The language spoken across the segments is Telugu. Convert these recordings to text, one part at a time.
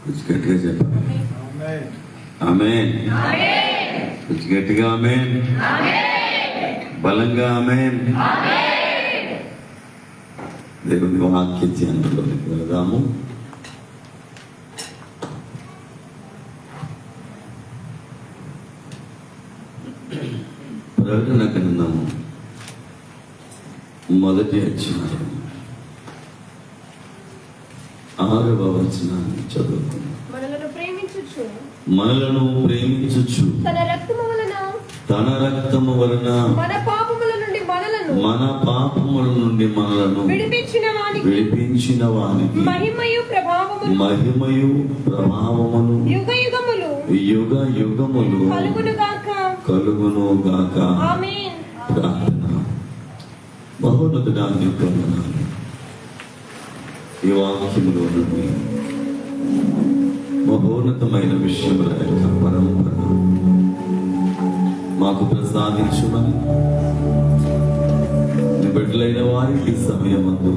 కొంచెం గట్టిగా చెప్పండి. ఆమేన్. కొంచెం గట్టిగా ఆమేన్. బలంగా ఆమేన్. దేవుని వాక్య ధ్యానంలోకి వెళదాము. ప్రకటన గ్రంథము మొదటి అధ్యాయం 6వ వచనాన్ని చదువుకుందాం. మనలను ప్రేమించుచు తన రక్తము వలన మన పాపముల నుండి మనలను విడిపించిన వానికి మహిమయు ప్రభావమును యుగ యుగములు కలుగును గాక. ప్రార్థన. మహోన్నతుడా నీకు వందనాలు. ఈ వాక్యములో నుండి మహోన్నతమైన విషయముల యొక్క పరంపర మాకు ప్రసాదించుమని బిడ్డలైన వారికి సమయమందు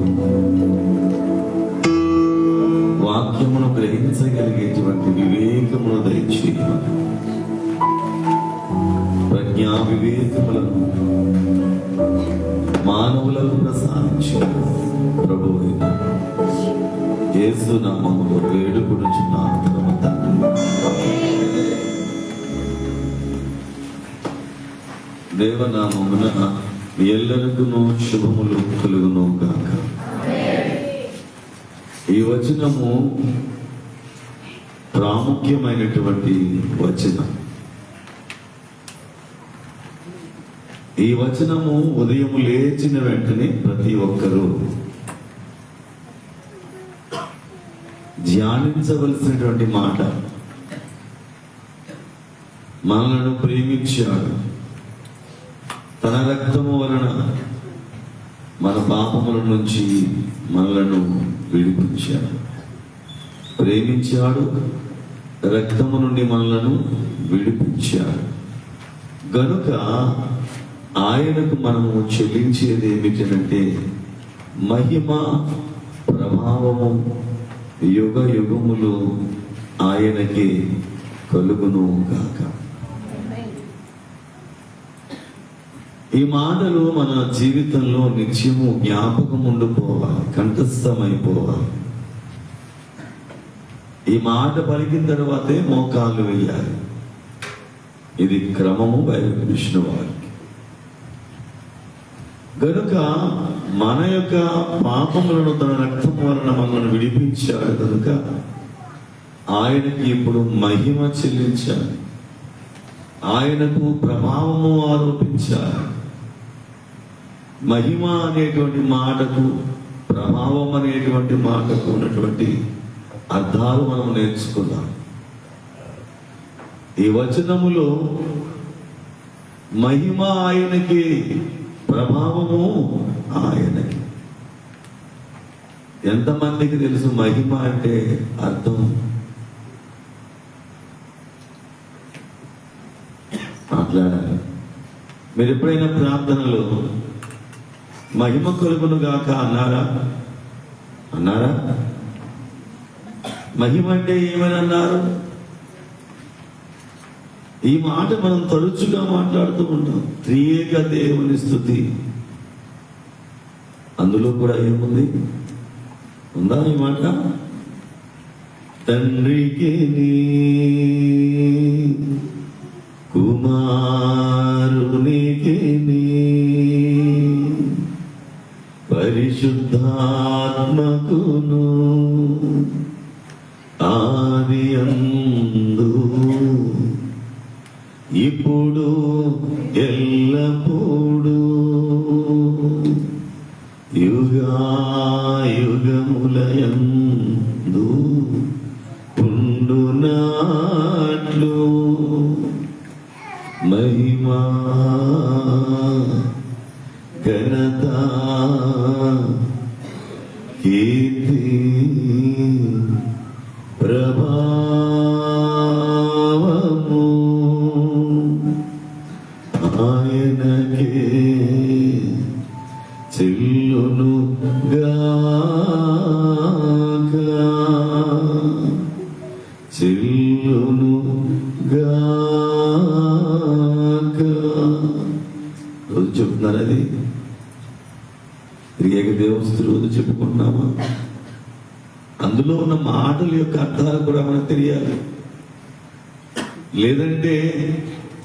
వాక్యమును గ్రహించగలిగేటువంటి వివేకమును దయచేయమని, ప్రజ్ఞా వివేకములను మానవులకు ప్రసాదించి ప్రభువైన యేసు నామములో వేడుకొనుచున్నాను పరమ తండ్రి. దేవనామమున ఎల్లరికును శుభములు కలుగును గాక. ఈ వచనము ప్రాముఖ్యమైనటువంటి వచనం. ఈ వచనము ఉదయం లేచిన వెంటనే ప్రతి ఒక్కరూ ధ్యానించవలసినటువంటి మాట. మనలను ప్రేమించాడు, తన రక్తము వలన మన పాపముల నుంచి మనలను విడిపించాడు. ప్రేమించాడు, రక్తము నుండి మనలను విడిపించాడు. గనుక ఆయనకు మనము చెల్లించేది ఏమిటంటే మహిమ ప్రభావము యుగ యుగములు ఆయనకి కలుగును గాక. ఈ మాటలు మన జీవితంలో నిత్యము జ్ఞాపకం ఉండిపోవాలి, కంఠస్థమైపోవాలి. ఈ మాట పలికిన తర్వాతే మోకాళ్ళు వేయాలి. ఇది క్రమము విష్ణు వారికి. గనుక మన యొక్క పాపములను తన రక్తం వలన మనల్ని విడిపించాడు. కనుక ఆయనకి ఇప్పుడు మహిమ చెల్లించాలి, ఆయనకు ప్రభావము ఆరోపించాలి. మహిమ అనేటువంటి మాటకు, ప్రభావం అనేటువంటి మాటకు ఉన్నటువంటి అర్థాలు మనం నేర్చుకుందాం. ఈ వచనములో మహిమ ఆయనకి, ప్రభావము ఆయనకి. ఎంతమందికి తెలుసు మహిమ అంటే అర్థం? మాట్లాడాలి. మీరు ఎప్పుడైనా ప్రార్థనలో మహిమ కలుగును గాక అన్నారా? మహిమ అంటే ఏమని అన్నారు? ఈ మాట మనం తరచుగా మాట్లాడుతూ ఉంటాం. త్రియేక దేవుని స్తుతి. అందులో కూడా ఏముంది? ఉందా ఈ మాట? తండ్రికి కుమారునికి పరిశుద్ధాత్మకును ఆదియందు ఇప్పుడు ఎల్లప్పుడు యుగాయుగములయందు ఉండునట్లు మహిమా ఘనత కీర్తి ప్రభావము ఆయనకే చెల్లును గాక. చెల్లును గాక. రోజు చెప్తున్నారు అది త్రియేక దేవస్థ రోజు చెప్పుకుంటున్నామా? అందులో ఉన్న మాటల యొక్క అర్థాలు కూడా మనకు తెలియాలి. లేదంటే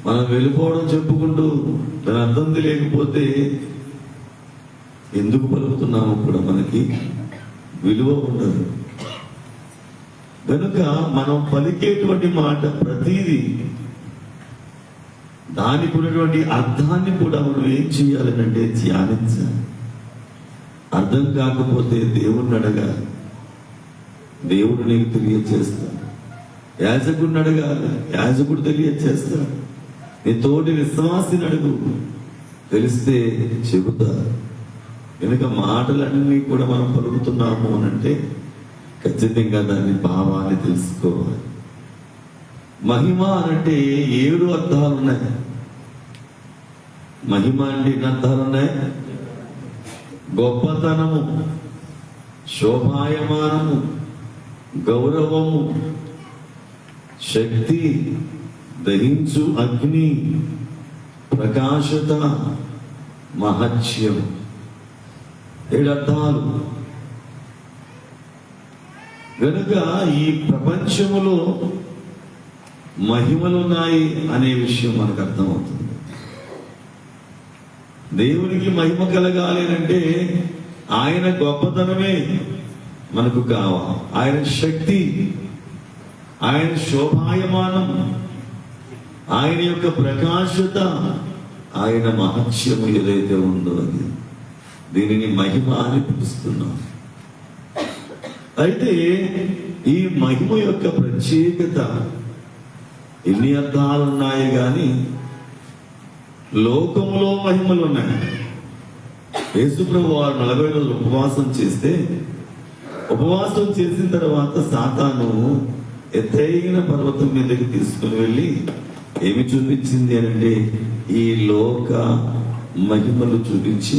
మనం వెళ్ళిపోవడం చెప్పుకుంటూ దాని అర్థం తెలియకపోతే ఎందుకు పలుకుతున్నామో కూడా మనకి విలువ ఉండదు. కనుక మనం పలికేటువంటి మాట ప్రతిదీ దానికి ఉన్నటువంటి అర్థాన్ని కూడా మనం ఏం చేయాలనంటే ధ్యానించాలి. అర్థం కాకపోతే దేవుణ్ణి అడగాలి, దేవుడు నీకు తెలియచేస్తాడు. యాజకుడిని అడగాలి, యాజకుడు తెలియచేస్తాడు. నీ తోటి విశ్వాసిని అడుగు, తెలిస్తే చెబుతా. కనుక మాటలన్నీ కూడా మనం పలుకుతున్నాము అనంటే ఖచ్చితంగా దాని భావాన్ని తెలుసుకోవాలి. మహిమ అనంటే 7 అర్థాలు ఉన్నాయి. మహిమ అంటే ఎన్ని అర్థాలు ఉన్నాయి? గొప్పతనము, శోభాయమానము, గౌరవము, శక్తి, దహించు అగ్ని, ప్రకాశత, మహత్యం. 7 అర్థాలు. గనుక ఈ ప్రపంచములో మహిమలున్నాయి అనే విషయం మనకు అర్థమవుతుంది. దేవునికి మహిమ కలగాలి అంటే ఆయన గొప్పతనమే మనకు కావాలి. ఆయన శక్తి, ఆయన శోభాయమానం, ఆయన యొక్క ప్రకాశత, ఆయన మహత్యము ఏదైతే ఉందో అది, దీనిని మహిమ అని పిలుస్తున్నాం. అయితే ఈ మహిమ యొక్క ప్రత్యేకత ఎన్ని అర్థాలు ఉన్నాయి కానీ లోకములో మహిమలు ఉన్నాయి. యేసుప్రభు వారు 40 రోజులు ఉపవాసం చేస్తే, ఉపవాసం చేసిన తర్వాత సాతాను ఎత్తైన పర్వతం మీదకి తీసుకుని వెళ్ళి ఏమి చూపించింది అంటే ఈ లోక మహిమలు చూపించి,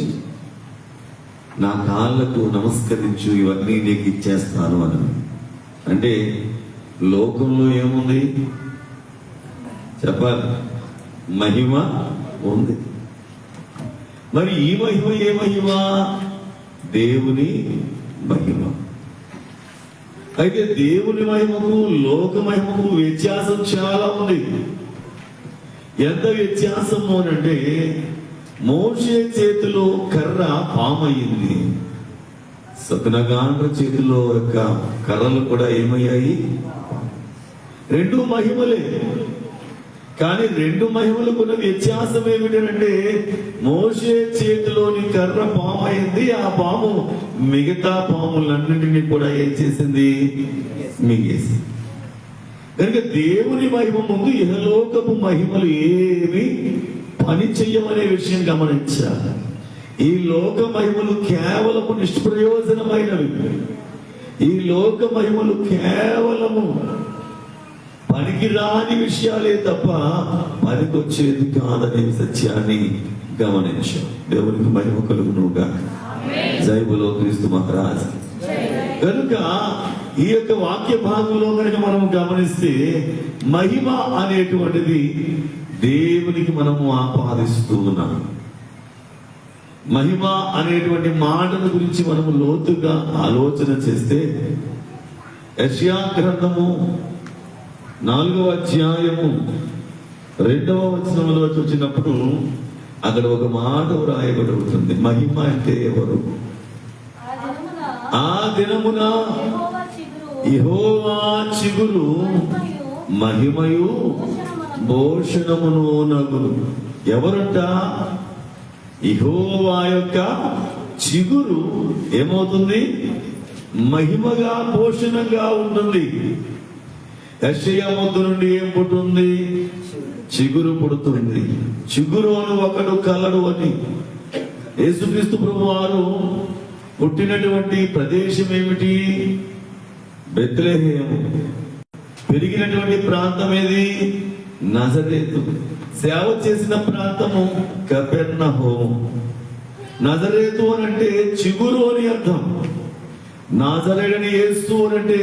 నా కాళ్ళకు నమస్కరించు, ఇవన్నీ నీకు ఇచ్చేస్తాను అని. అంటే లోకంలో ఏముంది చెప్పాలి? మహిమ ఉంది. మరి ఈ మహిమ ఏ మహిమ? దేవుని మహిమ. అయితే దేవుని మహిమకు లోక మహిమకు వ్యత్యాసం చాలా ఉంది. ఎంత వ్యత్యాసము అంటే మోషే చేతిలో కర్ర పామయ్యింది, సతునగాండ్ర చేతిలో యొక్క కర్రలు కూడా ఏమయ్యాయి? 2 మహిమలే. కానీ 2 మహిమలకున్న వ్యత్యాసం ఏమిటంటే మోషే చేతిలోని కర్ర పాము అయింది, ఆ పాము మిగతా పాములన్నింటినీ కూడా ఏం చేసింది? మింగేసి. కనుక దేవుని మహిమ ముందు ఇహలోకపు మహిమలు ఏవి పని చెయ్యమనే విషయం గమనించాలి. ఈ లోక మహిమలు కేవలము నిష్ప్రయోజనమైనవి. ఈ లోక మహిమలు కేవలము పనికిరాని విషయాలే తప్ప పనికొచ్చేది కాదనే సత్యాన్ని గమనించాం. దేవునికి మహిమ కలుగునుగా. జై బోలో క్రీస్తు మహారాజ్. కనుక ఈ యొక్క వాక్య భాగంలో కనుక మనం గమనిస్తే మహిమ అనేటువంటిది దేవునికి మనము ఆపాదిస్తూ ఉన్నాం. మహిమ అనేటువంటి మాటల గురించి మనము లోతుగా ఆలోచన చేస్తే యెషయా గ్రంథము 4వ అధ్యాయము 2వ వచనంలో వచ్చినప్పుడు అక్కడ ఒక మాట వ్రాయబడి ఉంటుంది. మహిమ అంటే ఎవరు? ఆ దినమున యెహోవా చిగురు మహిమయు భూషణమును నగును. ఎవరంట? యెహోవా యొక్క చిగురు ఏమవుతుంది? మహిమగా భూషణంగా ఉంటుంది. యెషయా మొద్దు నుండి ఏం పుట్టుంది? చిగురు పుడుతుంది. చిగురు అని ఒకడు కలడు అని. యేసుక్రీస్తు ప్రభువారు పుట్టినటువంటి ప్రదేశం ఏమిటి? బెత్లెహేము. పెరిగినటువంటి ప్రాంతం ఏది? నజరేతు. సేవ చేసిన ప్రాంతము కపెర్నహూము. నజరేతు అని అంటే చిగురు అని అర్థం. నాజరేయుడైన యేసు అంటే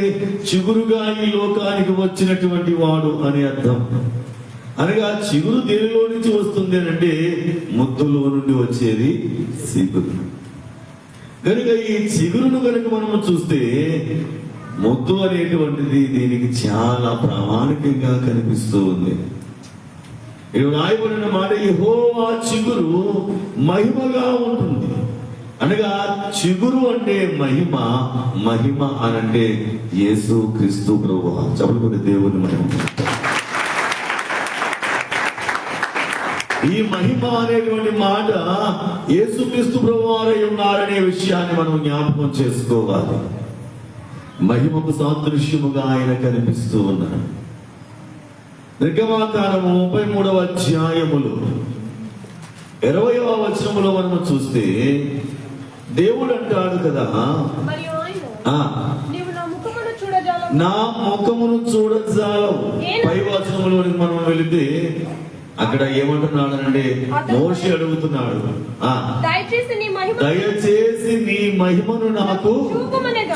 చిగురుగా ఈ లోకానికి వచ్చినటువంటి వాడు అని అర్థం. అనగా చిగురు దేనిలో నుంచి వస్తుంది అని అంటే ముద్దులో నుండి వచ్చేది చిగురు. కనుక ఈ చిగురును కనుక మనం చూస్తే ముద్దు అనేటువంటిది దీనికి చాలా ప్రామాణికంగా కనిపిస్తూ ఉంది. ఇక్కడ రాయబడిన మాట యెహోవా చిగురు మహిమగా ఉంటుంది. అనగా చిగురు అంటే మహిమ, మహిమ అనంటే యేసు క్రీస్తు ప్రభువా. చదువుకునే దేవుని మహిమ. ఈ మహిమ అనేటువంటి మాట యేసు క్రీస్తు ప్రభువారై ఉన్నారనే విషయాన్ని మనం జ్ఞాపకం చేసుకోవాలి. మహిమకు సాదృశ్యముగా ఆయన కనిపిస్తూ ఉన్నాడు. నిర్గమాకాండము 33వ అధ్యాయములో 20వ వచనములో మనం చూస్తే దేవుడు అంటాడు కదా, నా ముఖమును చూడజాలవు. పై వచనములో మనం వెళితే అక్కడ ఏమంటున్నాడు అంటే మోషే అడుగుతున్నాడు, దయచేసి నీ మహిమను నాకు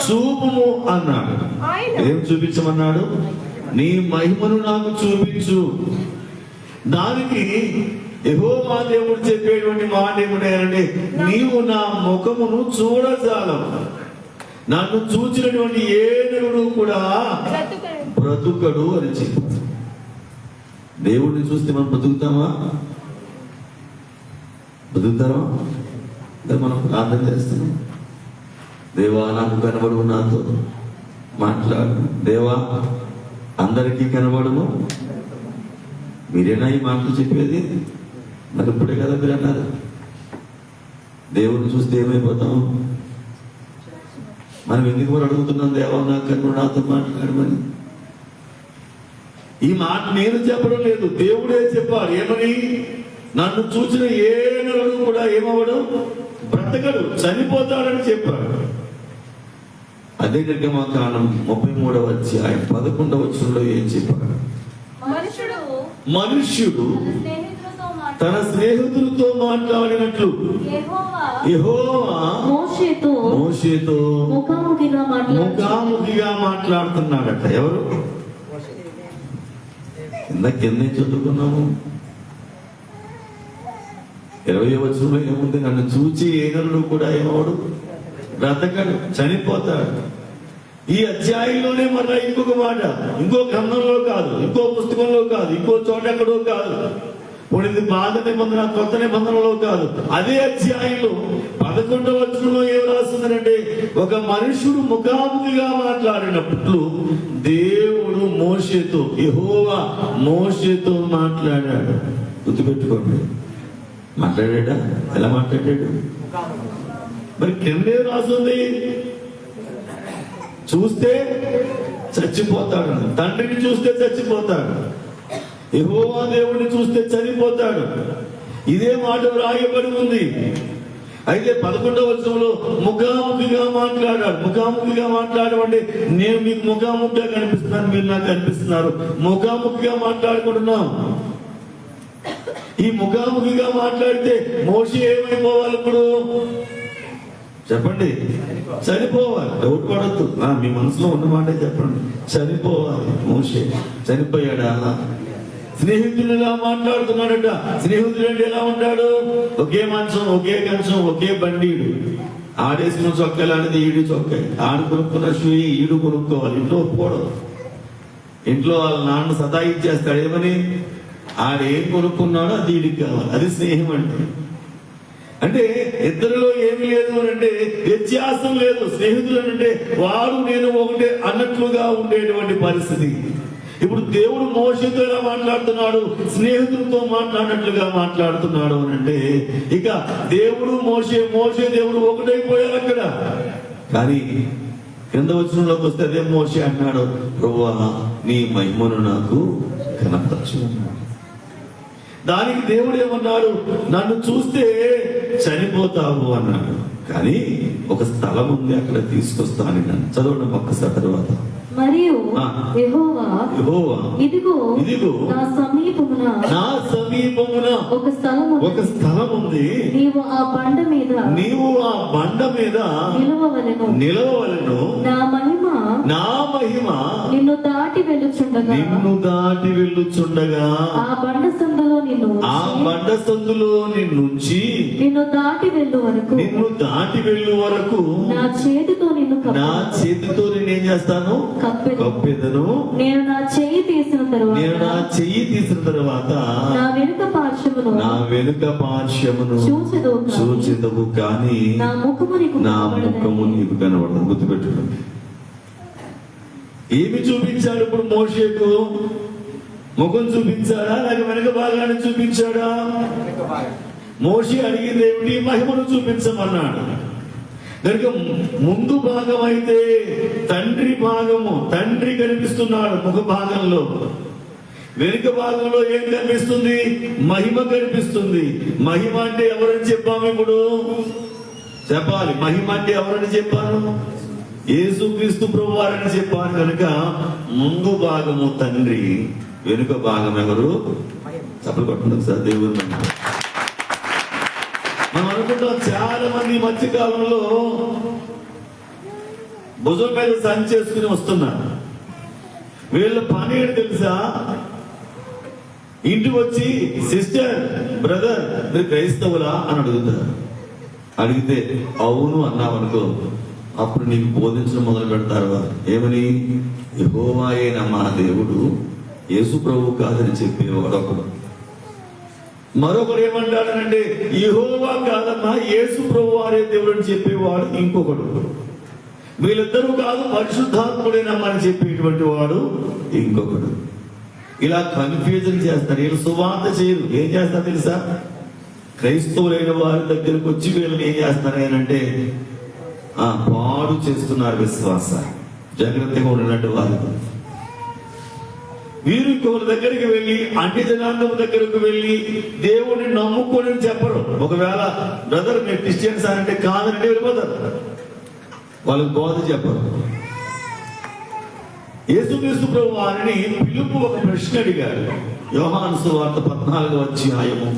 చూపుము అన్నాడు. ఏం చూపించమన్నాడు? నీ మహిమను నాకు చూపించు. దానికి యెహోవా దేవుడు చెప్పేటువంటి మాట ఏమిటంటే, నీవు నా ముఖమును చూడజాలవు. నన్ను చూచినటువంటి ఏ నరుడు కూడా బ్రతుకడు అని చెప్పు. దేవుడిని చూస్తే మనం బ్రతుకుతామా? బ్రతుకుతారా? మనం ప్రార్థన చేస్తున్నాం, దేవా నాకు కనబడు, నాతో మాట్లాడు, దేవా అందరికీ కనబడము. మీరేనా ఈ మాటలు చెప్పేది? మరి ఇప్పుడే కదా మీరు అన్నారు. దేవుడిని చూస్తే ఏమైపోతాం? మనం ఎందుకు మరి అడుగుతున్నాం, దేవా నాకు కనబడు, నాతో మాట్లాడమని? ఈ మాట నేను చెప్పడం లేదు, దేవుడే చెప్పాడు. ఏమని? నన్ను చూసిన ఏ నరుడు కూడా ఏమవడు, బ్రతకడు, చనిపోతాడని చెప్పాడు. అదే నిర్గమాకాండం 33వ అధ్యాయం 11వ వచనంలో ఏం చెప్పాడు? మనుష్యుడు తన స్నేహితులతో మాట్లాడినట్లు యెహోవా మోషేతో ముఖాముఖిగా మాట్లాడుతున్నాడట. ఎవరు? కింద చదువుకున్నాము 20వ వచనంలో ఏముంది? నన్ను చూచి ఏ నరుడు కూడా ఏమవడు, బ్రతకడు, చనిపోతాడు. ఈ అధ్యాయంలోనే మళ్ళీ ఇంకొక మాట, ఇంకో గ్రంథంలో కాదు, ఇంకో పుస్తకంలో కాదు, ఇంకో చోట ఎక్కడో కాదు, ఇది పాత నిబంధన కొత్త నిబంధనలో కాదు, అదే అధ్యాయంలో 11వ వచనంలో ఏం రాస్తుందంటే, ఒక మనుషుడు ముఖాముఖిగా మాట్లాడినప్పుడు దేవుడు మోషేతో, యెహోవా మోషేతో మాట్లాడాడు. గుర్తుపెట్టుకోండి, మాట్లాడా? ఎలా మాట్లాడాడు? మరి కిందే రాస్తుంది, చూస్తే చచ్చిపోతాడు, తండ్రిని చూస్తే చచ్చిపోతాడు, యెహోవా దేవుడిని చూస్తే చనిపోతాడు. ఇదే మాట రాయబడి ఉంది. అయితే 11వ వచనంలో ముఖాముఖిగా మాట్లాడాడు. ముఖాముఖిగా మాట్లాడమంటే నేను మీకు ముఖాముఖిగా కనిపిస్తున్నాను, మీరు నాకు కనిపిస్తున్నారు, ముఖాముఖిగా మాట్లాడుకుంటున్నాం. ఈ ముఖాముఖిగా మాట్లాడితే మోషే ఏమైపోవాలి? ఇప్పుడు చెప్పండి, చనిపోవాలి. డౌట్ పడద్దు, మీ మనసులో ఉన్న మాటే చెప్పండి, చనిపోవాలి. మోషే చనిపోయాడా? స్నేహితులుగా మాట్లాడుతున్నాడట. స్నేహితుడు అంటే ఎలా ఉంటాడు? ఒకే మంచం, ఒకే కంచం, ఒకే బండీడు. ఆడేసిన చొక్క లాంటిది ఈడు చొక్క, ఆడు కొనుక్కున్న షూ ఈడు కొనుక్కోవాలి. ఇంట్లో ఒప్పుకోవడం, ఇంట్లో వాళ్ళ నాన్న సతాయిచ్చేస్తాడు. ఏమని? ఆడేం కొనుక్కున్నాడో అది ఈడికి కావాలి. అది స్నేహం అంటే ఇద్దరిలో ఏమి లేదు అని అంటే వ్యత్యాసం లేదు. స్నేహితులు అంటే వాడు నేను ఒకటే అన్నట్లుగా ఉండేటువంటి పరిస్థితి. ఇప్పుడు దేవుడు మోషేతో ఎలా మాట్లాడుతున్నాడు? స్నేహితులతో మాట్లాడినట్లుగా మాట్లాడుతున్నాడు అని అంటే, ఇక దేవుడు మోషే దేవుడు ఒకటైపోయారు అక్కడ. కానీ కింద వచనంలోకి వస్తే అదే మోషే అన్నాడు, ప్రభువా నీ మహిమను నాకు కనపరచు. దానికి దేవుడు ఏమన్నాడు? నన్ను చూస్తే చనిపోతావు అన్నాడు. కానీ ఒక స్థలం ఉంది, అక్కడ తీసుకొస్తాను. చదవడం ఒక్కసారి తర్వాత. మరియు యెహోవా ఇదిగో నా సమీపమున ఒక స్థలం ఉంది. నీవు ఆ బండ మీద నిలవవలెను. నా మహిమ నిన్ను దాటి వెళ్ళుచుండగా ఆ బండ సందులో నిన్నుంచి నిన్ను దాటి వెళ్ళు వరకు నా చేతితో నేనేం చేస్తాను? కప్పెదను. నేను నా చెయ్యి తీసిన తరువాత నా వెనుక పార్శ్వమును చూచెదవు, కానీ నా ముఖము నీకు కనబడదు. గుర్తుపెట్టుకోండి. ఏమి చూపించాడు ఇప్పుడు మోషేకు? ముఖం చూపించాడా లేక వెనుక భాగాన్ని చూపించాడా? మోషే అడిగింది ఏమిటి? మహిమను చూపించమన్నాడు. కనుక ముందు భాగం అయితే తండ్రి కనిపిస్తున్నాడు ముఖ భాగంలో. వెనుక భాగంలో ఏం కనిపిస్తుంది? మహిమ కనిపిస్తుంది. మహిమ అంటే ఎవరని చెప్పాము? ఇప్పుడు చెప్పాలి. మహిమ అంటే ఎవరని చెప్పాను? యేసుక్రీస్తు ప్రభువారని చెప్పాను. కనుక ముందు భాగము తండ్రి, వెనుక భాగం ఎవరు? చెప్పలు కొట్టండి సార్. దేవుడు మనం అనుకుంటాం చాలా మంది మధ్యకాలంలో భుజం మీద సంచి చేసుకుని వస్తున్నారు. వీళ్ళ పని ఏంటి తెలుసా? ఇంటికి వచ్చి సిస్టర్, బ్రదర్, మీరు క్రైస్తవులా అని అడుగుతారు. అడిగితే అవును అన్నావనుకో, అప్పుడు నీకు బోధించడం మొదలు పెడతారు వారు. ఏమని? యెహోవాయే మా దేవుడు, యేసు ప్రభు కాదని చెప్పేవాడు ఒకడు. మరొకరు ఏమంటాడనంటే యెహోవా కాదమ్మా, యేసు ప్రభు వారే దేవుడు అని చెప్పేవాడు ఇంకొకడు. వీళ్ళిద్దరూ కాదు, పరిశుద్ధాత్ముడేనమ్మని చెప్పేటువంటి వాడు ఇంకొకడు. ఇలా కన్ఫ్యూజన్ చేస్తారు. వీళ్ళు సువార్త చేయరు. ఏం చేస్తారు తెలుసా? క్రైస్తవులైన వారి దగ్గరకు వచ్చి వీళ్ళని ఏం చేస్తారు అంటే పాడు చేస్తున్నారు విశ్వాసాన్ని. జాగ్రత్తగా ఉన్నట్టు వారు. వీరు ఇంకొకరి దగ్గరికి వెళ్ళి, అన్ని జనాంగం దగ్గరకు వెళ్ళి దేవుడిని నమ్ముకొని చెప్పరు. ఒకవేళ బ్రదర్ మీరు క్రిస్టియన్స్ అంటే కాదంటే వెళ్ళిపోతారు. వాళ్ళకి బోధ చెప్పరు. యేసుక్రీస్తు ప్రభు వారిని పిలుపు ఒక ప్రశ్న అడిగాడు. యోహాను సువార్త 14వ అధ్యాయము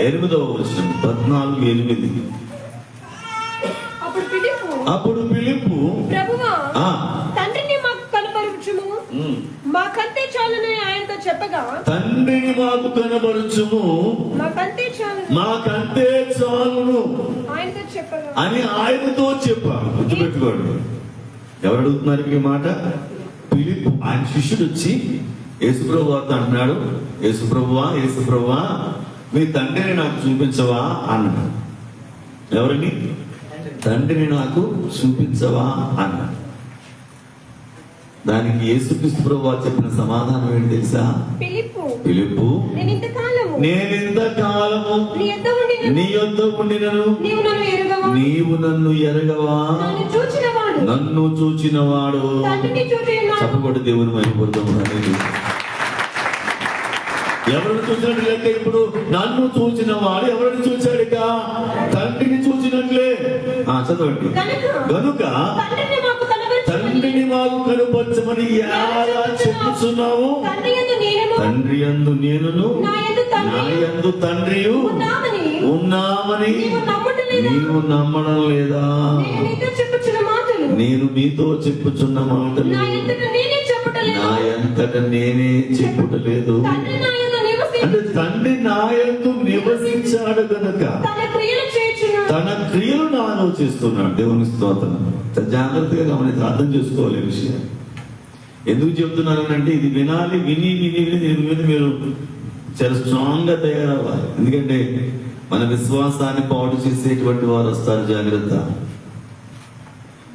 8వ వచనం. 14:8. అప్పుడు పిలుపు ప్రభువా, తండ్రిని మాకు కనపరచుము, మాకంతే చాలునని ఆయనతో చెప్పగా, తండ్రిని మాకు కనపరచుము, మాకంతే చాలును ఆయనతో చెప్పగా అని ఆయనతో చెప్పాడు. గుర్తుపెట్టుకోండి. ఎవరు అడుగుతున్నారు ఈ మాట? పిలుపు. ఆయన శిష్యుడు వచ్చి యేసుప్రభు వారితో అంటున్నాడు, యేసుప్రభువా మీ తండ్రిని నాకు చూపించవా అన్నాడు. ఎవరిని? తండ్రిని నాకు చూపించవా అన్నాడు. దానికి యేసుక్రీస్తు ప్రభువు చెప్పిన సమాధానం ఏంటి తెలుసా? పిలుపు, నేనింతకాలము నీ యొద్ద ఉండినను నీవు నన్ను ఎరగవా? నన్ను చూచినవాడు. చెప్పబడి దేవుని మహిమపడుతున్నాడు. ఎవరిని చూసినట్టు లెక్క? ఇప్పుడు నన్ను చూచిన వాడు ఎవరిని చూచాడుక? తండ్రిని చూచినట్లే. చదవండి. కనుక తండ్రిని మాకు కనుపరచమని ఎలా చెప్పుచున్నావు? తండ్రి యందు నేనును నా యందు తండ్రియు ఉన్నామని నీవు నమ్మడం లేదా? నేను మీతో చెప్పుచున్న మాటలు నా ఎంతట నేనే చెప్పుటలేదు. అంటే తండ్రి నా యందు నివసించాడు కనుక తన క్రియలు నాలో చేస్తున్నాడు. దేవుని స్తోత్రం. జాగ్రత్తగా గమనించి అర్థం చేసుకోవాలి ఈ విషయం. ఎందుకు చెప్తున్నానంటే ఇది వినాలి. విని దీని మీద మీరు చాలా స్ట్రాంగ్ గా తయారవ్వాలి. ఎందుకంటే మన విశ్వాసాన్ని పాడు చేసేటువంటి వారు వస్తారు, జాగ్రత్త.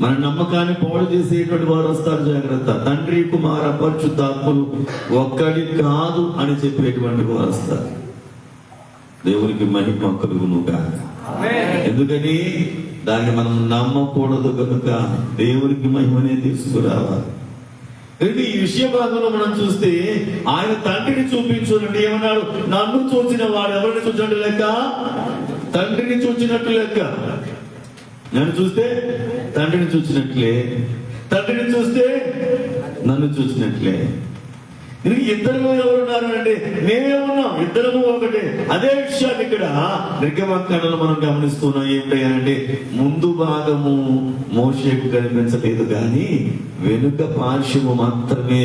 మన నమ్మకాన్ని పాడు చేసేటువంటి వారు వస్తారు, జాగ్రత్త. తండ్రి కుమార పరిశుద్ధాత్మలు ఒక్కడి కాదు అని చెప్పేటువంటి వారు వస్తారు. దేవునికి మహిమ కలుగునుగా. ఎందుకని దాన్ని మనం నమ్మకూడదు కనుక దేవునికి మహిమనే తీసుకురావాలి. ఈ విషయ భాగంలో మనం చూస్తే ఆయన తండ్రిని చూపించునండి. ఏమన్నాడు? నన్ను చూసిన వాడు ఎవరిని చూసినట్టు లెక్క? తండ్రిని చూసినట్టు లెక్క. నన్ను చూస్తే తండ్రిని చూసినట్లే. తండ్రిని చూస్తే నన్ను చూసినట్లే. ఇద్దరు ఎవరున్నారు అంటే మేమే ఉన్నాం, ఇద్దరము ఒకటే. అదే విషయాన్ని ఇక్కడ నిర్గమకాండలో మనం గమనిస్తున్నాం. ఏంటంటే ముందు భాగము మోషేకు కనిపించలేదు, కానీ వెనుక పార్శ్వము మాత్రమే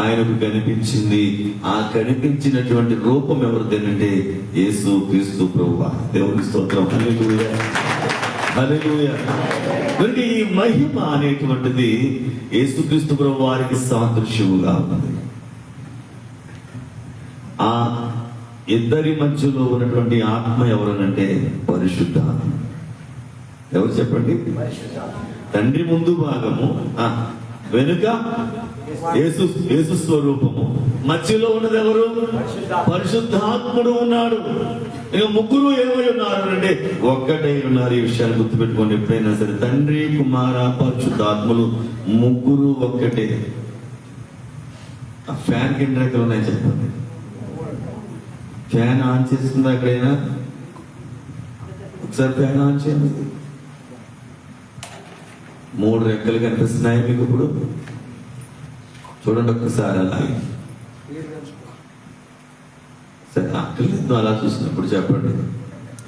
ఆయనకు కనిపించింది. ఆ కనిపించినటువంటి రూపం ఎవరిదేనంటే యేసు క్రీస్తు ప్రభువా. దేవుని స్తోత్రం. హల్లెలూయా, హల్లెలూయా. మరి ఈ మహిమ అనేటువంటిది యేసుక్రీస్తు ప్రభు వారికి సాదృశ్యముగా ఉన్నది. ఆ ఇద్దరి మధ్యలో ఉన్నటువంటి ఆత్మ ఎవరనంటే పరిశుద్ధాత్మ. ఎవరు చెప్పండి? తండ్రి ముందు భాగము, వెనుక యేసు స్వరూపము, మధ్యలో ఉన్నది ఎవరు? పరిశుద్ధాత్ముడు ఉన్నాడు. ఇక ముగ్గురు ఏమై ఉన్నారు అంటే ఒక్కటై ఉన్నారు. ఈ విషయాన్ని గుర్తుపెట్టుకోండి. ఎప్పుడైనా సరే తండ్రి, కుమార, పరిశుద్ధాత్ములు ముగ్గురు ఒక్కటే. ఆ ఫ్యాన్ కి ఎన్ని రెక్కలు ఉన్నాయి చెప్పండి? ఫ్యాన్ ఆన్ చేస్తుందా ఎక్కడైనా? ఒకసారి ఫ్యాన్ ఆన్ చేయండి. 3 రెక్కలు కనిపిస్తున్నాయి మీకు ఇప్పుడు? చూడండి ఒక్కసారి అలాగే. సరే అక్కర్లేదు అలా చూసినప్పుడు చెప్పండి.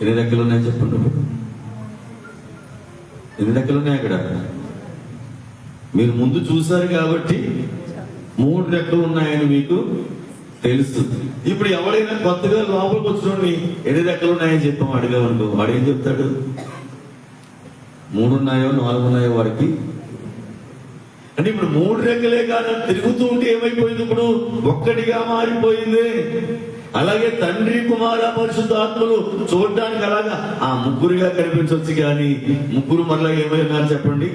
ఎన్ని రెక్కలు ఉన్నాయి చెప్పండి. ఎన్ని రెక్కలు ఉన్నాయి అక్కడ? మీరు ముందు చూసారు కాబట్టి 3 రెక్కలు ఉన్నాయని మీకు తెలుసు. ఇప్పుడు ఎవడైనా కొత్తగా లోపలికి వచ్చినోడిని ఎన్ని రెక్కలు ఉన్నాయని చెప్పాము అడిగామనుకో, వాడు ఏం చెప్తాడు? 3 ఉన్నాయో 4 ఉన్నాయో వాడికి. అంటే ఇప్పుడు 3 రెక్కలే కాదు, తిరుగుతూ ఉంటే ఏమైపోయింది? ఇప్పుడు ఒక్కటిగా మారిపోయింది. అలాగే తండ్రి, కుమార, పరిశుద్ధాత్మలు చూడడానికి అలాగా ఆ ముగ్గురుగా కనిపించవచ్చు, కానీ ముగ్గురు మరలా ఏమైనా చెప్పండి?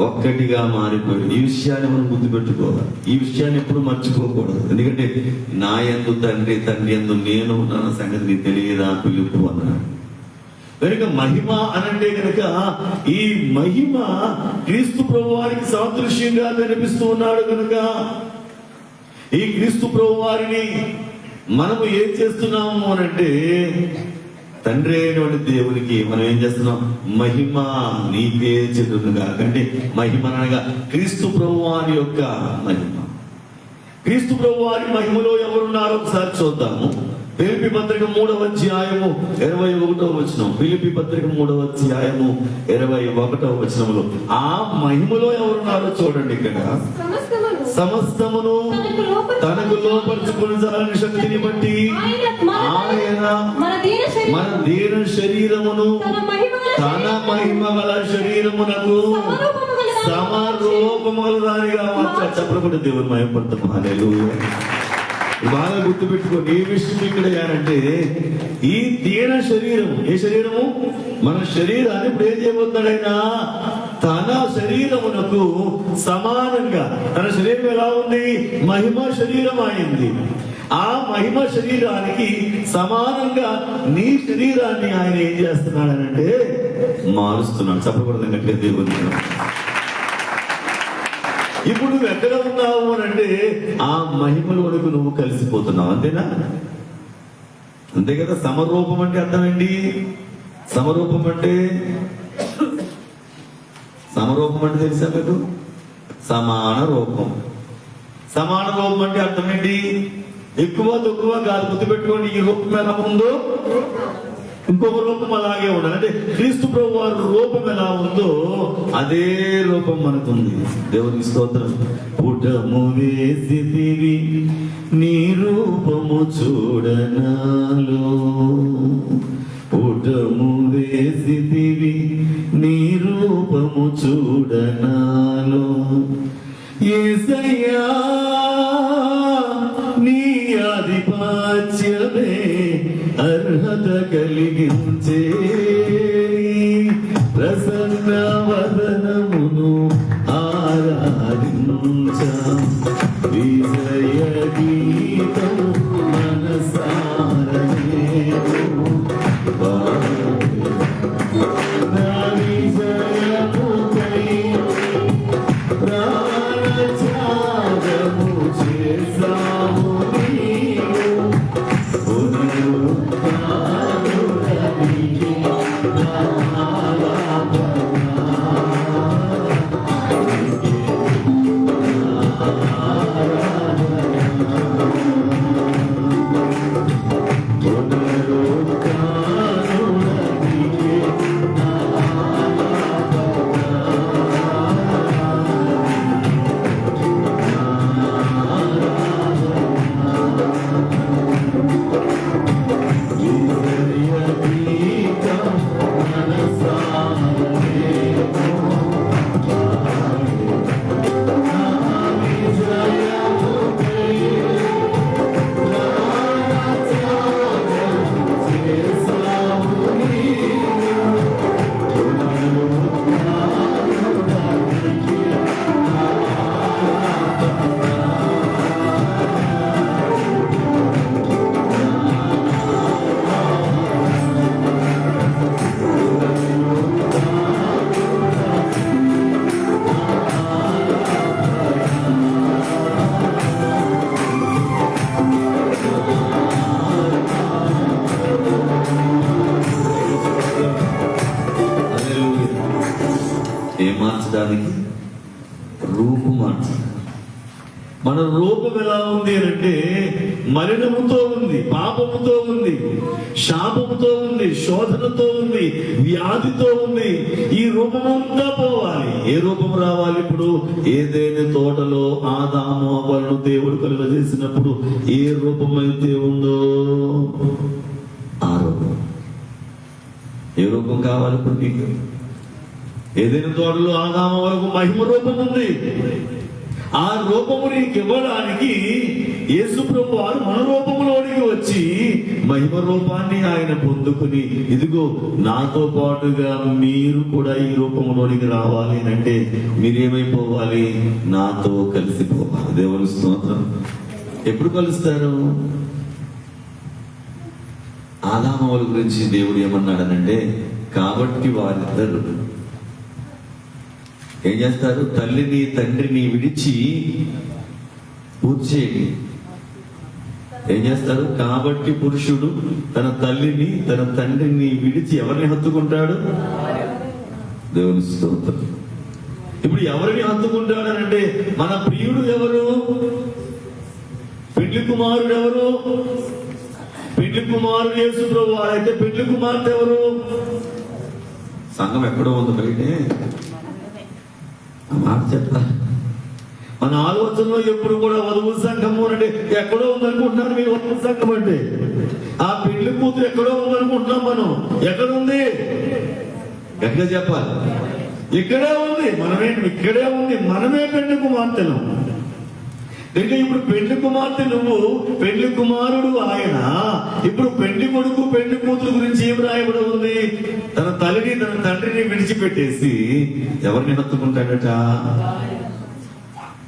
ఒక్కటిగా మారిపోయింది. ఈ విషయాన్ని మనం గుర్తుపెట్టుకోవాలి. ఈ విషయాన్ని ఎప్పుడు మర్చిపోకూడదు. ఎందుకంటే నా యందు తండ్రి, తండ్రి యందు నేను నా సంగతి నీకు తెలియదా పిలుపు అన్నాడు. కనుక మహిమ అనంటే కనుక ఈ మహిమ క్రీస్తు ప్రభువారికి సాదృశ్యంగా కనిపిస్తూ ఉన్నాడు. కనుక ఈ క్రీస్తు ప్రభువారిని మనము ఏం చేస్తున్నాము అనంటే తండ్రి అయినటువంటి దేవునికి మనం ఏం చేస్తున్నాం? మహిమ నీకే చెందునుగా. అంటే మహిమ అనగా క్రీస్తు ప్రభువారి యొక్క మహిమ. క్రీస్తు ప్రభువారి మహిమలో ఎవరున్నారో ఒకసారి చూద్దాము. ఫిలిప్పీ పత్రిక 3వ అధ్యాయము 21వ వచనం. ఫిలిప్పీ పత్రిక 3వ అధ్యాయము 21వ వచనంలో ఆ మహిమలో ఎవరున్నారో చూడండి. ఇక్కడ సమస్తమును తనకు లోపరుచుకుని జాలని శక్తిని బట్టి ఆయన మన దీన శరీరమును తన మహిమ గల శరీరమునకు సమరూపముల దానిగా మార్చాడు. చెప్పకుండా దేవుని మహిమపడతాం. హల్లెలూయా. బాగా గుర్తుపెట్టుకోండి ఈ విషయం ఇక్కడ ఏంటంటే ఈ దీన శరీరము, ఏ శరీరము? మన శరీరాన్ని ఇప్పుడు ఏం చేయబోతున్నాడు ఆయన? తన శరీరమునకు సమానంగా. తన శరీరం ఎలా ఉంది? మహిమ శరీరం అయింది. ఆ మహిమ శరీరానికి సమానంగా నీ శరీరాన్ని ఆయన ఏం చేస్తున్నాడనంటే మారుస్తున్నాడు. చెప్పకూడదు గట్టిగా దేవుని. ఇప్పుడు నువ్వు ఎక్కడ ఉన్నావు అని అంటే ఆ మహిమలోనికి నువ్వు కలిసిపోతున్నావు. అంతేనా? అంతే కదా. సమరూపం అంటే అర్థం ఏంటి? సమరూపం అంటే తెలుసా మీకు? సమాన రూపం. సమాన రూపం అంటే అర్థం ఏంటి? ఎక్కువ తక్కువ కాదు. గుర్తుపెట్టుకోండి. ఈ రూపం ఎలా ఉందో ఇంకొక రూపం అలాగే ఉండాలి. అంటే క్రీస్తు ప్రభు వారి రూపం ఎలా ఉందో అదే రూపం మనకుంది. దేవుని స్తోత్రం. పుటము వేసితివి నీ రూపము చూడనాలో, పుటము వేసితివి నీ రూపము చూడనాలో, యేసయ్యా నీ ఆధిపత్యమే అర్హత కలిగించే ప్రసన్న వదనమును ఆరాధించా, విజయ గీతం మనసారనే విజయముకై ప్రాణత్యాగము చేసాము నీవు. మన రూపం ఎలా ఉంది అంటే మలినముతో ఉంది, పాపముతో ఉంది, శాపముతో ఉంది, శోధనతో ఉంది, వ్యాధితో ఉంది. ఈ రూపమంతా పోవాలి. ఏ రూపం రావాలి? ఇప్పుడు ఏదైనా తోటలో ఆదాము అవ్వలను దేవుడు కలుగజేసినప్పుడు ఏ రూపం అయితే ఉందో ఆ రూపం. ఏ రూపం కావాలి ఇప్పుడు నీకు? ఏదైనా తోటలో ఆదాము వరకు మహిమ రూపం ఉంది. ఆ రూపము నీకు ఇవ్వడానికి యేసు ప్రభు వారు మన రూపంలోనికి వచ్చి మహిమ రూపాన్ని ఆయన పొందుకుని, ఇదిగో నాతో పాటుగా మీరు కూడా ఈ రూపంలోనికి రావాలి అంటే మీరేమైపోవాలి? నాతో కలిసిపోవాలి. దేవుని స్తోత్రం. ఎప్పుడు కలుస్తారు? ఆదామవుల గురించి దేవుడు ఏమన్నాడనంటే, కాబట్టి వారిద్దరు ఏం చేస్తారు? తల్లిని తండ్రిని విడిచి పూజ చేయండి. ఏం చేస్తారు? కాబట్టి పురుషుడు తన తల్లిని తన తండ్రిని విడిచి ఎవరిని హత్తుకుంటాడు? దేవుని స్తోత్రం. ఇప్పుడు ఎవరిని హత్తుకుంటాడనంటే మన ప్రియుడు ఎవరు? పెళ్లి కుమారుడు ఎవరు? పెళ్లి కుమారుడు యేసు ప్రభువు. అయితే పెళ్లి కుమార్తె ఎవరు? సంఘం ఎక్కడో ఉంది బయటే. మాట చెప్పాలి. మన ఆలోచనలో ఎప్పుడు కూడా వధువు సంఘము అంటే ఎక్కడో ఉందనుకుంటున్నారు మీరు. వధువు సంఘం అంటే ఆ పెళ్లి కూతురు ఎక్కడో ఉందనుకుంటున్నాం మనం. ఎక్కడుంది? ఎక్కడ చెప్పాలి? ఇక్కడే ఉంది. ఇక్కడే ఉంది. మనమే పెళ్లి కుమార్తెను. అంటే ఇప్పుడు పెళ్లి కుమార్తె నువ్వు, పెళ్లి కుమారుడు ఆయన. ఇప్పుడు పెళ్లి కొడుకు పెళ్లి కూతురు గురించి ఏం రాయబడి ఉంది? తన తల్లిని తన తండ్రిని విడిచిపెట్టేసి ఎవరిని హత్తుకుంటాడట?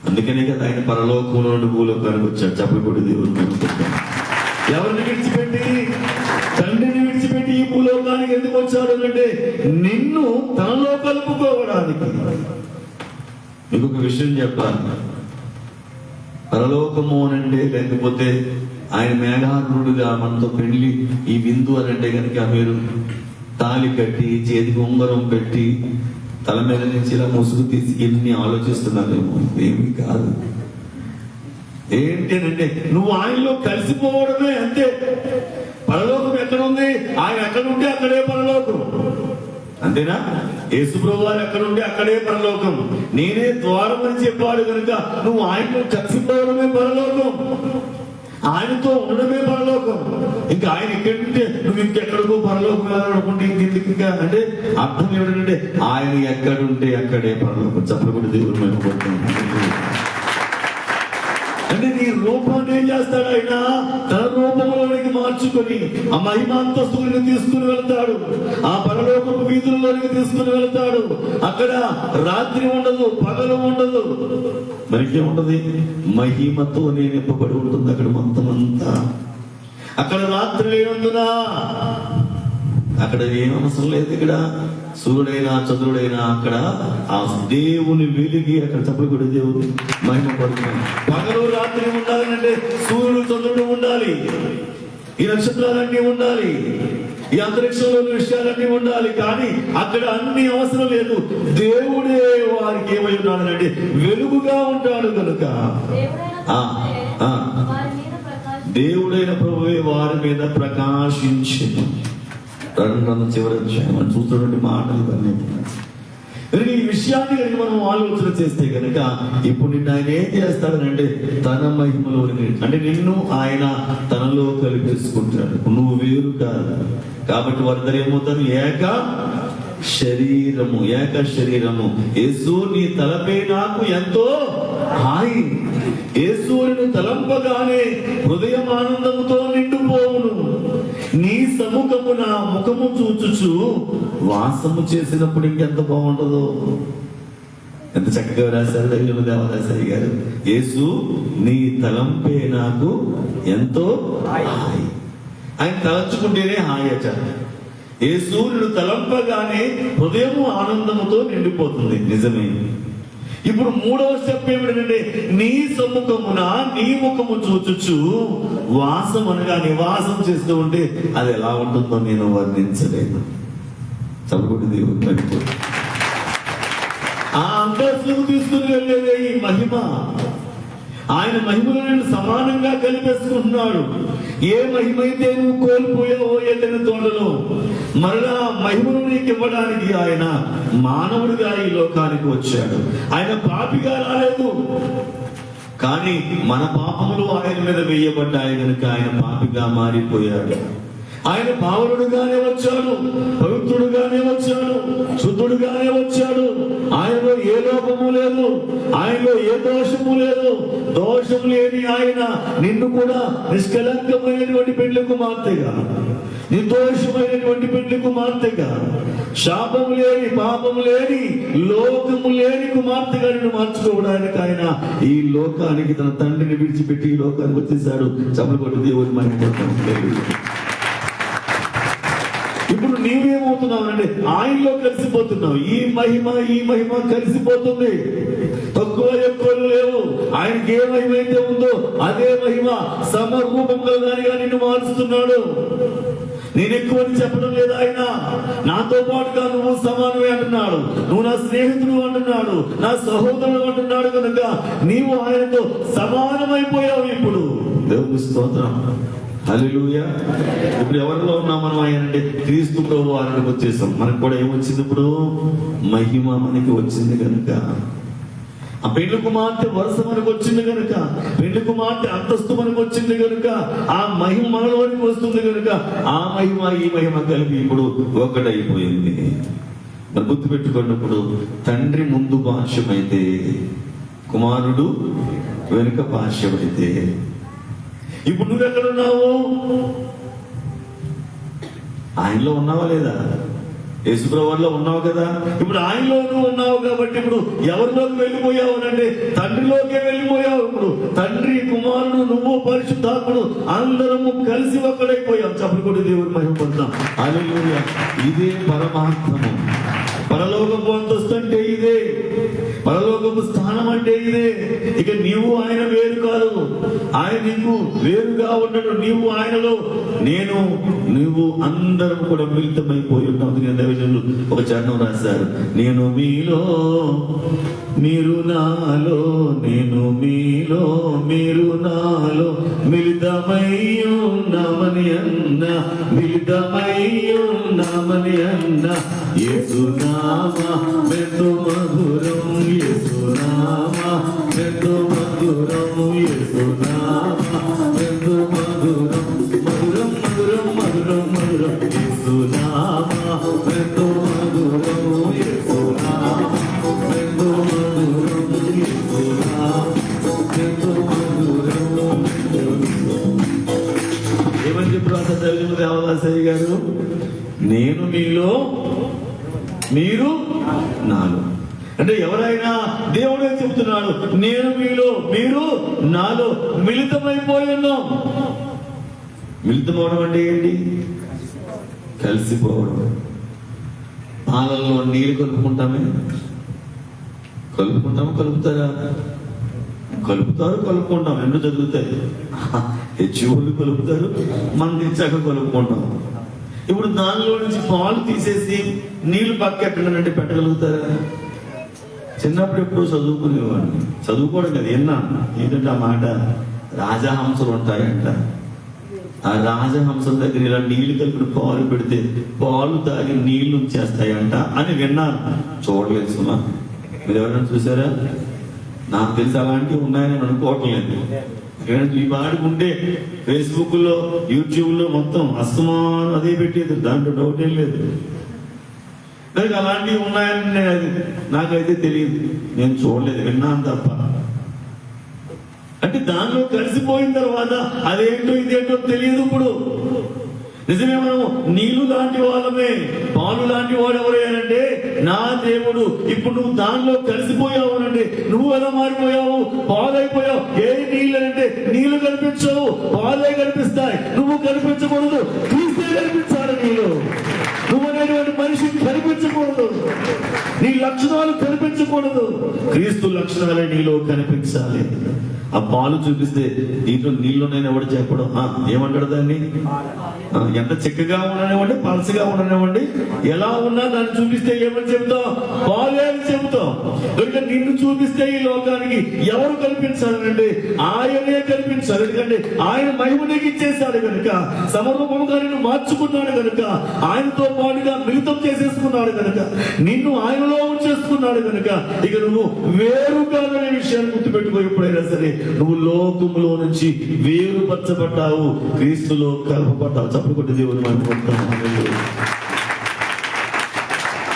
అందుకనే కదా ఆయన పరలోకంలో నుండి భూలోకానికి వచ్చాడు. చెప్పలు కొట్టి దేవుడు కనుక్కుంటాడు. ఎవరిని విడిచిపెట్టి? తండ్రిని విడిచిపెట్టి ఈ భూలోకానికి ఎందుకు వచ్చాడు అంటే నిన్ను తనలో కలుపుకోవడానికి. మీకు ఒక విషయం చెప్పాలి. పరలోకము అనంటే, లేకపోతే ఆయన మేఘారుడుగా మనతో పెళ్లి ఈ విందు అనంటే కనుక మీరు తాళి కట్టి చేతికి ఉంగరం పెట్టి తల మీద నుంచి ఇలా ముసుగు తీసి ఎన్ని ఆలోచిస్తున్నారేమో. ఏమి కాదు. ఏంటి అంటే నువ్వు ఆయనలో కలిసిపోవడమే అంతే. పరలోకం ఎక్కడుంది? ఆయన ఎక్కడుంటే అక్కడే పరలోకం. అంతేనా? యేసు ప్రభువు వారు ఎక్కడుంటే అక్కడే పరలోకం. నేనే ద్వారం అని చెప్పాడు కనుక నువ్వు ఆయనతో కలిసిపోవడమే పరలోకం. ఆయనతో ఉండడమే పరలోకం. ఇంకా ఆయన ఎక్కడుంటే నువ్వు ఇంకెక్కడికో పరలోకం వెళ్ళాలనుకుంటే ఇంకా అంటే అర్థం ఏమిటంటే ఆయన ఎక్కడుంటే అక్కడే పరలోకం. చెప్పలు కూడా దేవుడు మేము అంటే నీ రూపాన్ని ఏం చేస్తాడు? ఆయన తన రూపంలోనికి మార్చుకొని ఆ మహిమాంతస్తులను తీసుకుని వెళ్తాడు. ఆ పరలోకపు వీధుల్లోనికి తీసుకుని వెళ్తాడు. అక్కడ రాత్రి ఉండదు, పగలు ఉండదు, మరికేముంటది? మహిమతో నింపబడి ఉంటుంది అక్కడ మొత్తం అంతా. అక్కడ రాత్రి లేనందున అక్కడ ఏం అవసరం లేదు. ఇక్కడ సూర్యుడైనా చంద్రుడైనా అక్కడ ఆ దేవుని వెలిగి అక్కడ చెప్పలు కూడా దేవుడు మహిమ పడుతుంది. పగలు రాత్రి ఉండాలంటే సూర్యుడు చంద్రుడు ఉండాలి, ఈ నక్షత్రాలన్నీ ఉండాలి, ఈ అంతరిక్షంలోని విషయాలన్నీ ఉండాలి. కానీ అక్కడ అన్ని అవసరం లేదు. దేవుడే వారికి ఏమై ఉన్నాడంటే వెలుగుగా ఉంటాడు కనుక దేవుడైన ప్రభువే వారి మీద ప్రకాశించింది. చివరి మనం చూస్తున్నటువంటి మాటలు ఇవన్నీ. ఈ విషయాన్ని కనుక మనం ఆలోచన చేస్తే కనుక ఇప్పుడు నిన్ను ఆయన ఏం చేస్తాడనంటే తన మహిమలో అంటే నిన్ను ఆయన తనలో కలిపేసుకుంటాడు. నువ్వు వేరు కాదు. కాబట్టి వారిద్దరు ఏమవుతారు? ఏక శరీరము. ఏక శరీరము. యేసు నీ తలపై నాకు ఎంతో హాయి. యేసుని తలంపగానే హృదయం ఆనందముతో నిండిపోవును. నీ సముఖము నా ముఖము చూచుచు వాసము చేసినప్పుడు ఇంకెంత బాగుంటుందో. ఎంత చక్కగా రాశారు దైవ దేవదాసరి గారు. యేసు నీ తలంపే నాకు ఎంతో హాయి. ఆయన తలంచుకుంటేనే హాయి అట. యేసు నిన్ను తలంపగానే హృదయము ఆనందముతో నిండిపోతుంది. నిజమే. ఇప్పుడు మూడవ స్టెప్ ఏమిటంటే నీ సముఖమున నీ ముఖము చూచుచు వాసం అనగా నివాసం చేస్తూ ఉంటే అది ఎలా ఉంటుందో నేను వర్ణించలేదు. చదువుకుంటే దేవుడు ఆ అంతస్తుకు తీసుకుని వెళ్ళేదే ఈ మహిమ. ఆయన మహిమలో నేను సమానంగా కలిపేసుకుంటున్నాడు. ఏ మహిమైతే నువ్వు కోల్పోయావో ఎల్లిన తోటలో, మరలా మహిమను నీకు ఇవ్వడానికి ఆయన మానవుడిగా ఈ లోకానికి వచ్చాడు. ఆయన పాపిగా రాలేదు, కానీ మన పాపములు ఆయన మీద వేయబడ్డాయి కనుక ఆయన పాపిగా మారిపోయాడు. ఆయన పావనుడుగానే వచ్చాడు, పవిత్రుడుగానే వచ్చాడు, శుద్ధుడుగానే వచ్చాడు. ఆయనలో ఏ లోపము లేదు, ఆయనలో ఏ దోషము లేదు. దోషము లేని ఆయన నిన్ను కూడా నిష్కలంకమైనటువంటి పెళ్లి కుమార్తెగా, నిర్దోషమైనటువంటి పెళ్లి కుమార్తెగా, శాపము లేని పాపము లేని లోకము లేని కుమార్తెగా నిన్ను మార్చుకోవడానికి ఆయన ఈ లోకానికి తన తండ్రిని విడిచిపెట్టి ఈ లోకానికి వచ్చేసాడు. చప్పలు కొట్టి దేవుని మహిమ. ఇప్పుడు నీవేమవుతున్నావు అంటే ఆయనలో కలిసిపోతున్నావు. ఈ మహిమ కలిసిపోతుంది. తక్కువ ఎక్కువలు లేవు. ఆయనకి ఏ మహిమ అయితే ఉందో అదే మహిమ సమరూపంగా నిన్ను మారుస్తున్నాడు. నేను ఎక్కువని చెప్పడం లేదు. ఆయన నాతో పాటుగా నువ్వు సమానమే అంటున్నాడు. నువ్వు నా స్నేహితుడు అంటున్నాడు, నా సహోదరుడు అంటున్నాడు. కనుక నీవు ఆయనతో సమానమైపోయావు. ఇప్పుడు దేవుని స్తోత్రం, హల్లెలూయా. ఇప్పుడు ఎవరిలో ఉన్నాం మనం? ఆయన అంటే క్రీస్తు ప్రభు వారికి వచ్చేసాం. మనకు కూడా ఏమొచ్చింది? ఇప్పుడు మహిమ మనకి వచ్చింది కనుక, ఆ పెళ్లి కుమార్తె వరుస మనకు వచ్చింది కనుక, పెళ్లి కుమార్తె అంతస్తు మనకు వచ్చింది కనుక, ఆ మహిమ మనలోనికి వస్తుంది కనుక, ఆ మహిమ ఈ మహిమ కలిపి ఇప్పుడు ఒకటైపోయింది. మరి గుర్తు పెట్టుకున్నప్పుడు తండ్రి ముందు భాష్యమైతే, కుమారుడు వెనుక భాష్యమైతే, ఇప్పుడు నువ్వెక్కడున్నావు? ఆయనలో ఉన్నావా లేదా? యేసుప్రభువులో ఉన్నావు కదా. ఇప్పుడు ఆయనలో నువ్వు ఉన్నావు కాబట్టి ఇప్పుడు ఎవరిలోకి వెళ్ళిపోయావు అంటే తండ్రిలోకే వెళ్ళిపోయావు. ఇప్పుడు తండ్రి, కుమారుడు, నువ్వు, పరిశుద్ధాత్ముడు అందరము కలిసి ఒక్కడైపోయాం. చప్పట్లు కొట్టి దేవుని మహిమ పొందుతాం. హల్లెలూయా. ఇదే పరమార్థము. పరలోకపు అంతస్తు అంటే ఇదే, పరలోకపు స్థానం అంటే ఇదే. ఇక నీవు ఆయన వేరు కాదు, ఆయన నీకు వేరుగా ఉండడు. నీవు ఆయనలో, నువ్వు అందరం కూడా మిళితమైపోయి ఉన్నావు. దైవజనులు ఒక చరణం రాశారు, నేను మీలో మీరు నాలో, నేను మీలో మీరు నాలో, మిళితమయ్యున్నామని అన్న, మిళితమయ్యున్నామని అన్న. యేసునామా ఎంతో మధురం, యేసునామా ఎంతో మధురం, యేసునామా ఎంతో మధురం, మధురం మధురం మధురం మధురం, యేసునామా ఎంతో మధురం, యేసునామా ఎంతో మధురం, యేసునామా ఎంతో మధురం. ఏమని చెప్పారు అంత తెలుగు దేవదాసయ్య గారు? నేను మీలో మీరు నాలో. అంటే ఎవరైనా దేవుడే చెబుతున్నాడు, నేను మీలో మీరు నాలో మిళితమైపోయి ఉన్నాం. మిళితమవడం అంటే ఏంటి? కలిసిపోవడం. పాలల్లో నీళ్ళు కలుపుకుంటామే, కలుపుతారా? కలుపుకుంటాం. రెండు జరుగుతాయి. చెవులు కలుపుతారు, మనం తెచ్చాక కలుపుకుంటాం. ఇప్పుడు దానిలో నుంచి పాలు తీసేసి నీళ్లు పక్కెట్టండి పెట్టగలుగుతారా? చిన్నప్పుడు ఎప్పుడు చదువుకునేవాడిని, చదువుకోవడం కదా, ఏంటంటే ఆ మాట, రాజహంసలు ఉంటాయంట. ఆ రాజహంసల దగ్గర ఇలా నీళ్లు కలిపిన పాలు పెడితే పాలు తాగి నీళ్లు వచ్చేస్తాయంట అని విన్నాను. చూడలేదు సుమా. మీరు ఎవరైనా చూసారా? నాకు తెలిసి అలాంటివి ఉన్నాయని అనుకోవట్లేదు. ఈ వాడుకుంటే ఫేస్బుక్ లో, యూట్యూబ్ లో మొత్తం అస్తమానం అదే పెట్టేది, దాంట్లో డౌట్ ఏం లేదు. నాకు అలాంటివి ఉన్నాయని నాకైతే తెలియదు, నేను చూడలేదు, విన్నాను తప్ప. అంటే దానిలో కలిసిపోయిన తర్వాత అదేంటో ఇదేంటో తెలియదు. ఇప్పుడు నిజమే, మనము నీళ్లు లాంటి వాళ్ళమే, పాలు లాంటి వాడు ఎవరైనంటే నా దేవుడు. ఇప్పుడు నువ్వు దానిలో కలిసిపోయావు అనంటే నువ్వు ఎలా మారిపోయావు? పాలైపోయావు. ఏ నీళ్ళు అంటే నీళ్లు కనిపించవు, పాలే కనిపిస్తాయి. నువ్వు కనిపించకూడదు, క్రీస్తే కనిపించాలి నీళ్ళు. నువ్వు అనేటువంటి మనిషి కనిపించకూడదు, నీ లక్షణాలు కనిపించకూడదు, క్రీస్తు లక్షణాలే నీలో కనిపించాలి. ఆ పాలు చూపిస్తే దీంట్లో నీళ్ళున్నాయని ఎవడు చెప్పడం ఏమంటాడు దాన్ని? ఎంత చిక్కగా ఉండనివ్వండి, పలసగా ఉండనివ్వండి, ఎలా ఉన్నా దాన్ని చూపిస్తే ఏమని చెబుతాం? పాలే అని చెబుతాం. కనుక నిన్ను చూపిస్తే ఈ లోకానికి ఎవరు కల్పించాలంటే ఆయనే కల్పించాలి. ఎందుకంటే ఆయన మహిమనికి ఇచ్చేశాడు కనుక, సమరూపముగా నిన్ను మార్చుకున్నాడు కనుక, ఆయనతో పాటుగా మిళితం చేసేసుకున్నాడు కనుక, నిన్ను ఆయనలో ఉంచేసుకున్నాడు కనుక, ఇక నువ్వు వేరు కాదనే విషయాన్ని గుర్తుపెట్టుకో. ఎప్పుడైనా సరే నువ్వు లోకములో నుంచి వేరుపరచబడ్డావు, క్రీస్తులో కలపబడ్డావు. చప్పకొట్టి దేవుని అనుకుంటాను.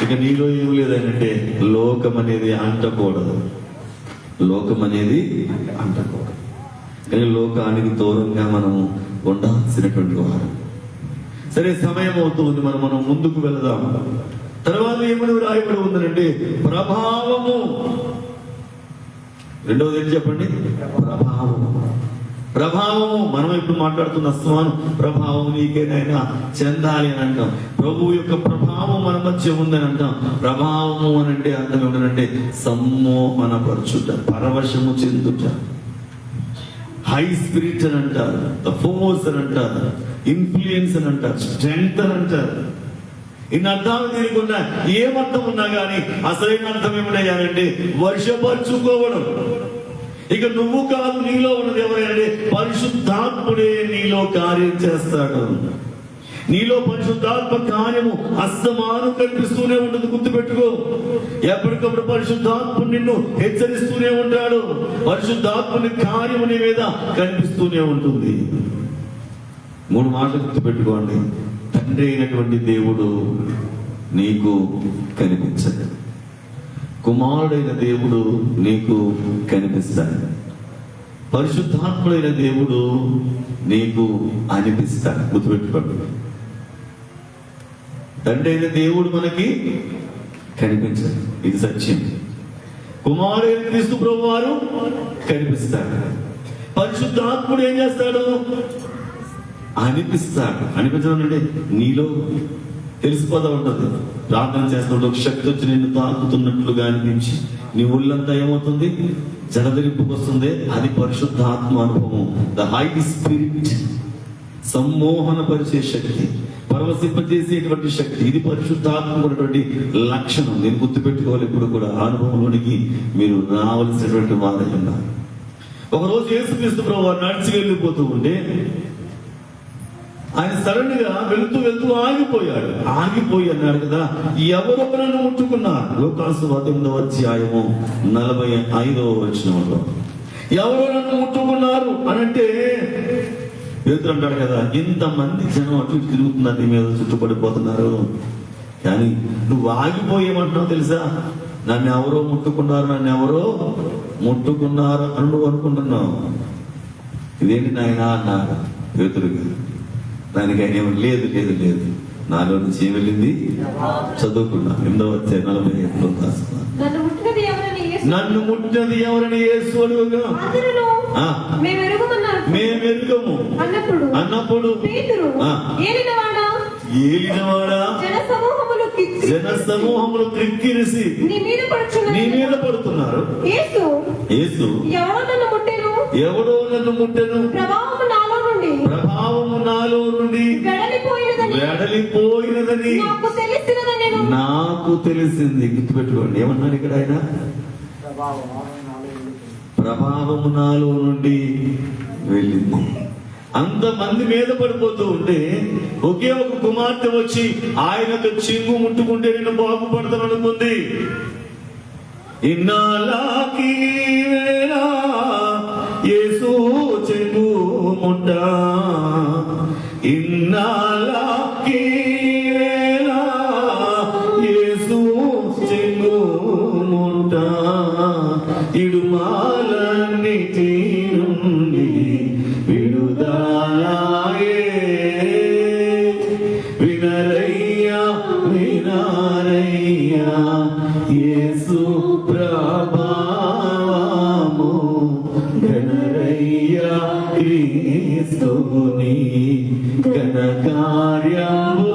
ఇక నీలో ఏం లేదనంటే లోకం అనేది అంటకూడదు, లోకం అనేది అంటకూడదు. కానీ లోకానికి దూరంగా మనం ఉండాల్సినటువంటి వారు. సరే, సమయం అవుతుంది, మనం ముందుకు వెళదాం. తర్వాత ఏమని రాయబడి ఉందనంటే ప్రభావము. రెండవది ఏంటి చెప్పండి? ప్రభావము. ప్రభావము. మనం ఇప్పుడు మాట్లాడుతున్న అస్మాను ప్రభావం నీకేనైనా చెందాలి అని అంటాం. ప్రభు యొక్క ప్రభావం మన మధ్య ఉందని అంటాం. ప్రభావము అని అంటే అర్థం ఏమిటంటే సమ్మోహనపరచుట, పరవశము చెందుట, హై స్పిరిట్ అని అంటారు, ఫోర్స్ అని అంటారు, ఇన్ఫ్లుయెన్స్ అని అంటారు, స్ట్రెంగ్త్ అని అంటారు. ఇన్ని అర్థాలు తిరిగిన్నా ఏమర్థం ఉన్నా కానీ అసలైన అర్థం ఏమిటయ్యానంటే వర్షపరుచుకోవడం. ఇక నువ్వు కాదు, నీలో ఉన్నది ఎవరైనా పరిశుద్ధాత్ముడే నీలో కార్యం చేస్తాడు. నీలో పరిశుద్ధాత్మ కార్యము అస్తమానం కనిపిస్తూనే ఉంటుంది. గుర్తుపెట్టుకో, ఎప్పటికప్పుడు పరిశుద్ధాత్మ నిన్ను హెచ్చరిస్తూనే ఉంటాడు. పరిశుద్ధాత్మని కార్యము నీ మీద కనిపిస్తూనే ఉంటుంది. 3 మాటలు గుర్తుపెట్టుకోండి. తండ్రి అయినటువంటి దేవుడు నీకు కనిపించడు, కుమారుడైన దేవుడు నీకు కనిపిస్తాడు, పరిశుద్ధాత్ముడైన దేవుడు నీకు అనిపిస్తాడు. గుర్తుపెట్టుకోండి, తండ్రి అయిన దేవుడు మనకి కనిపించడు, ఇది సత్యం. కుమారుడైన క్రీస్తు ప్రభు వారు కనిపిస్తాడు. పరిశుద్ధాత్ముడు ఏం చేస్తాడు? అనిపిస్తాడు. అనిపించడం అంటే నీలో తెలిసిపోతా ఉంటుంది. ప్రార్థన చేస్తున్నప్పుడు ఒక శక్తి వచ్చి నిన్ను తాకుతున్నట్లుగా అనిపించి నీ ఒళ్ళంతా ఏమవుతుంది? జలధరింపుకు వస్తుంది. అది పరిశుద్ధాత్మ అనుభవం. ద హై స్పిరిట్, సమ్మోహన పరిచే శక్తి, పరవశింపజేసేటువంటి శక్తి, ఇది పరిశుద్ధాత్మటువంటి లక్షణం. నేను గుర్తుపెట్టుకోవాలి ఎప్పుడు కూడా. అనుభవంలోనికి మీరు రావాల్సినటువంటి వారై ఉన్నారు. ఒకరోజు యేసుక్రీస్తు ప్రభువు నడిచి వెళ్ళిపోతూ ఉంటే ఆయన సడన్ గా వెళుతూ ఆగిపోయాడు. ఆగిపోయి అన్నాడు కదా, ఎవరో నన్ను ముట్టుకున్నారు. లోకాసు 18వ అధ్యాయము 45వ వచనంలో ఎవరో నన్ను ముట్టుకున్నారు అనంటే పేతురు అంటాడు కదా, ఇంతమంది జనం అటు ఇటు తిరుగుతున్నారు, నీ మీద చుట్టుపడిపోతున్నారు, కానీ నువ్వు ఆగిపోయేమంటున్నావు తెలుసా? నన్ను ఎవరో ముట్టుకున్నారు అని నువ్వు అనుకుంటున్నావు. ఇదేంటి నాయనా అన్నారు పేతురుగా. దానికి ఆయన ఏమో లేదు నాలో నుంచి ఏం వెళ్ళింది? చదువుకున్నా 8వ అధ్యాయం 47వ వచనం. నన్ను ముట్టినది ఎవరని యేసు అడుగుగా మేమెరుగము అన్నప్పుడు ఏలినవాడా జన సమూహములు క్రిక్కిరిసి నీ మీద పడుతున్నారు. యేసు ఎవడో నన్ను ముట్టెను, ప్రభావము నాలో నుండి వెడలిపోయినదని నాకు తెలిసింది. గుర్తుపెట్టుకోండి, ఏమన్నాడు ఇక్కడ ఆయన? ప్రభావము నాలో నుండి వెళ్ళింది. అంతమంది మీద పడిపోతూ ఉంటే ఒకే ఒక కుమార్తె వచ్చి ఆయన చెంగు ముట్టుకుంటే నేను బాగుపడతాను అనుకుంది. ఇన్నాళ్ళకి యేసు చెంగు ముట్ట, ఇన్నాళ్ళకి యేసు చెంగు ముట్ట, ఇడుమాలన్నిటి నుండి విడుదలాయే. వినరయ్యా యేసు ప్రభావము, గణరయ్యా క్రీస్తుని ఘనకార్యము.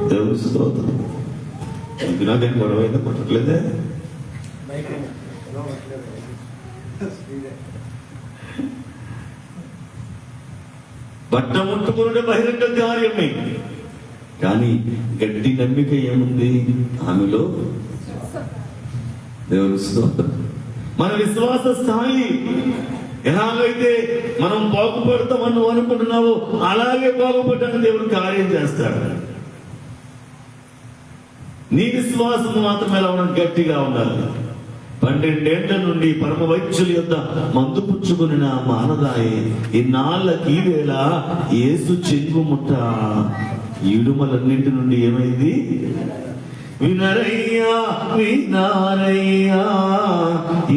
దేవుని స్తోత్రం. నాకేం గొడవ అయితే పట్టట్లేదే. బట్ట ముట్టుకునే బహిరంగ కార్యమే, కానీ గట్టి నమ్మిక ఏముంది ఆమెలో? దేవుని స్తోత్రం. మన విశ్వాస స్థాయి ఎలాగైతే మనం బాగుపడతామని నువ్వు అనుకుంటున్నావో అలాగే బాగుపడటానికి దేవుడు కార్యం చేస్తాడు. నీ విశ్వాసం మాత్రం ఎలా ఉండాలి? గట్టిగా ఉండాలి. 12 ఏళ్ల నుండి పరమ వైద్యుల యొద్ద మందు పుచ్చుకుని నా మానదాయి ఇన్నాళ్ళకి వేళ యేసు చెంగుముట్ట ఈడుమలన్నింటి నుండి ఏమైంది? వినరయ్యా వినారయ్యా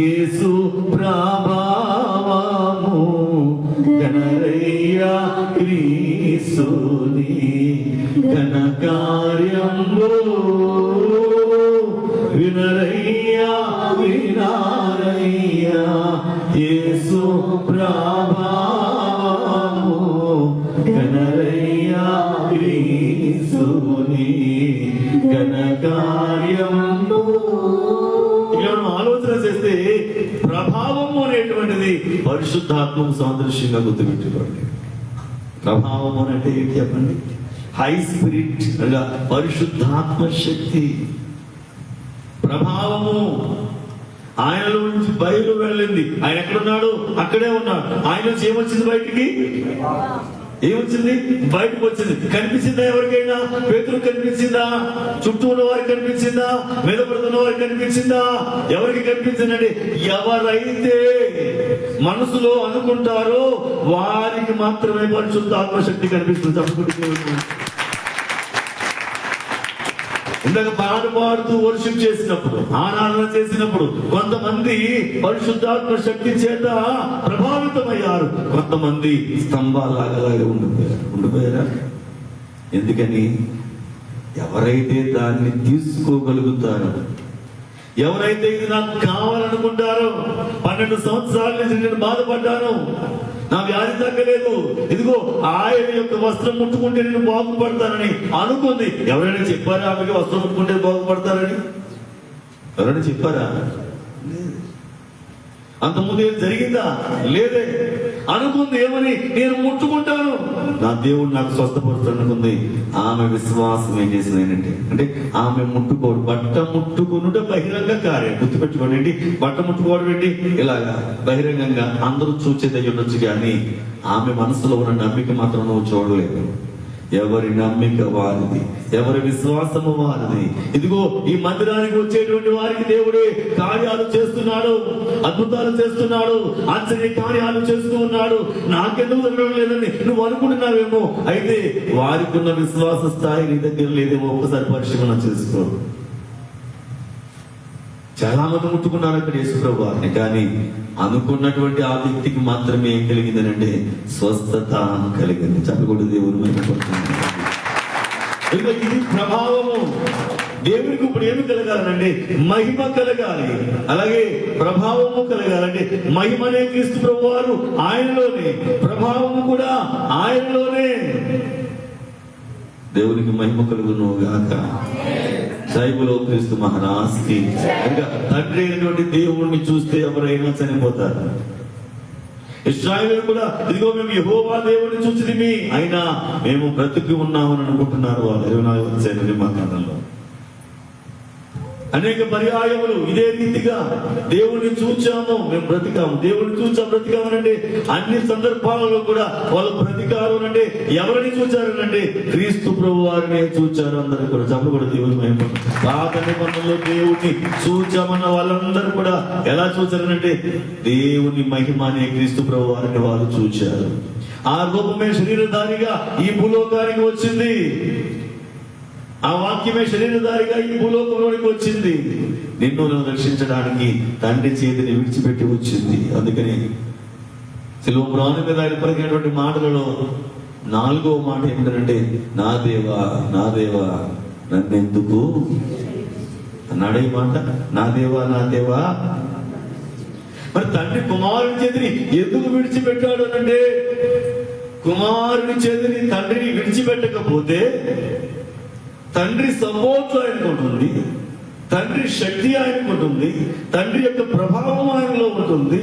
యేసు ప్రభావము గణరయ్యా క్రీస్తుని ఘన కార్యము. వినరయ్యా వినారయ్యా యేసు ప్రభావము గణరయ్యా క్రీస్తుని ఘన కార్యము. ఇలా మనం ఆలోచన చేస్తే ప్రభావము అనేటువంటిది పరిశుద్ధాత్మ సాదృశ్యంగా గుర్తుపెట్టుకోండి. ప్రభావము అంటే ఏంటి చెప్పండి? హై స్పిరిట్ అనగా పరిశుద్ధాత్మ శక్తి. ప్రభావము ఆయనలో నుంచి బయలు వెళ్ళింది. ఆయన ఎక్కడున్నాడు? అక్కడే ఉన్నాడు. ఆయన నుంచి ఏమొచ్చింది? బయటికి ఏమొచ్చింది? బయటకు వచ్చింది. కనిపించిందా ఎవరికైనా? పేతురు కనిపించిందా? చుట్టూ ఉన్న వారికి కనిపించిందా? మీద పడుతున్న వారికి కనిపించిందా? ఎవరికి కనిపించిందండి? ఎవరైతే మనసులో అనుకుంటారో వారికి మాత్రమే పరిశుద్ధ ఆత్మశక్తి కనిపిస్తుంది. తప్పకుండా ఇందాక పాడుతూ వర్షిప్ చేసినప్పుడు, ఆరాధన చేసినప్పుడు కొంతమంది పరిశుద్ధాత్మ శక్తి చేత ప్రభావితమయ్యారు. కొంతమంది స్తంభాలాగా ఉండిపోయారా? ఎందుకని? ఎవరైతే దాన్ని తీసుకోగలుగుతారో, ఎవరైతే ఇది నాకు కావాలనుకుంటారో, 12 సంవత్సరాల నుంచి నేను బాధపడ్డాను, నా వ్యాధి తగ్గలేదు, ఇదిగో ఆయన యొక్క వస్త్రం ముట్టుకుంటే నేను బాగుపడతానని అనుకుంది. ఎవరైనా చెప్పారా ఆమెకి వస్త్రం ముట్టుకుంటే బాగుపడతారని? ఎవరైనా చెప్పారా? అంతకుముందు ఏం జరిగిందా? లేదే. అనుకుంది ఏమని? నేను ముట్టుకుంటాను, నా దేవుడు నాకు స్వస్థపరుస్తాడు అనుకుంది. ఆమె విశ్వాసం ఏం చేసింది అంటే ఆమె ముట్టుకోడు. బట్ట ముట్టుకునుట బహిరంగ కార్యం. గుర్తుపెట్టుకోండి. బట్ట ముట్టుకోవడం ఏంటి? ఇలాగా బహిరంగంగా అందరూ చూసేది ఉండొచ్చు, కానీ ఆమె మనసులో ఉన్న నమ్మిక మాత్రం నువ్వు చూడలేదు. ఎవరి నమ్మిక వారిది, ఎవరి విశ్వాసము వారిది. ఇదిగో ఈ మందిరానికి వచ్చేటువంటి వారికి దేవుడే కార్యాలు చేస్తున్నాడు, అద్భుతాలు చేస్తున్నాడు, ఆశ్చర్య కార్యాలు చేస్తూ ఉన్నాడు. నాకెందుకు జరగడం లేదని నువ్వు అనుకుంటున్నావేమో. అయితే వారికి ఉన్న విశ్వాస స్థాయి నీ దగ్గర లేదేమో. ఒక్కసారి పరిశీలన చేసుకో. చాలా మంది ముట్టుకున్నారు అక్కడ యేసుప్రభు వారిని, కానీ అనుకున్నటువంటి ఆ వ్యక్తికి మాత్రమే ఏం కలిగిందని అంటే స్వస్థత కలిగింది. చెప్పకూడదు. దేవుని ఇది ప్రభావము. దేవునికి ఇప్పుడు ఏమి కలగాలంటే మహిమ కలగాలి, అలాగే ప్రభావము కలగాలంటే మహిమనే క్రీస్తు ప్రభు వారు ఆయనలోనే, ప్రభావము కూడా ఆయనలోనే. దేవునికి మహిమ కలుగును గాక. సైబులో క్రీస్తు మహారాజ్కి. ఇంకా తండ్రి అయినటువంటి దేవుణ్ణి చూస్తే ఎవరైనా చనిపోతారు. ఇశ్రాయేలు కూడా ఇదిగో మేము యెహోవా దేవుణ్ణి చూసితిమి, అయినా మేము బ్రతికి ఉన్నామని అనుకుంటున్నారు వాళ్ళు. 24వ నిర్మాణంలో అనేక పర్యాయములు ఇదే రీతిగా దేవుణ్ణి చూచాము, మేము బ్రతికాము, దేవుణ్ణి చూచాము, బ్రతికామనంటే అన్ని సందర్భాలలో కూడా వాళ్ళు బ్రతికారు అంటే ఎవరిని చూచారు అంటే క్రీస్తు ప్రభు వారిని చూచారు. అందరూ కూడా చెప్పు కూడా దేవుని మహిమ. పాత నిబంధనలో దేవుణ్ణి చూచామన్న వాళ్ళందరూ కూడా ఎలా చూచారనంటే దేవుని మహిమ అనే క్రీస్తు ప్రభు వారిని వారు చూచారు. ఆ రూపమే శరీరధారిగా ఈ భూలోకానికి వచ్చింది. ఆ వాక్యమే శరీరధారిగా ఈ భూలోకంలోనికి వచ్చింది. నిన్ను రక్షించడానికి తండ్రి చేతిని విడిచిపెట్టి వచ్చింది. అందుకని శిలువ మ్రాను మీద ఆయన పలికినటువంటి మాటలలో 4వ మాట ఏమిటంటే నా దేవా నా దేవా నన్నెందుకు అన్నాడే మాట. నా దేవా నా దేవా. మరి తండ్రి కుమారుని చేతిని ఎందుకు విడిచిపెట్టాడు అంటే కుమారుని చేతిని తండ్రిని విడిచిపెట్టకపోతే తండ్రి సపోర్ట్ ఆయనకు ఉంటుంది, తండ్రి శక్తి ఆయనకు ఉంటుంది, తండ్రి యొక్క ప్రభావం ఆయనలో ఉంటుంది.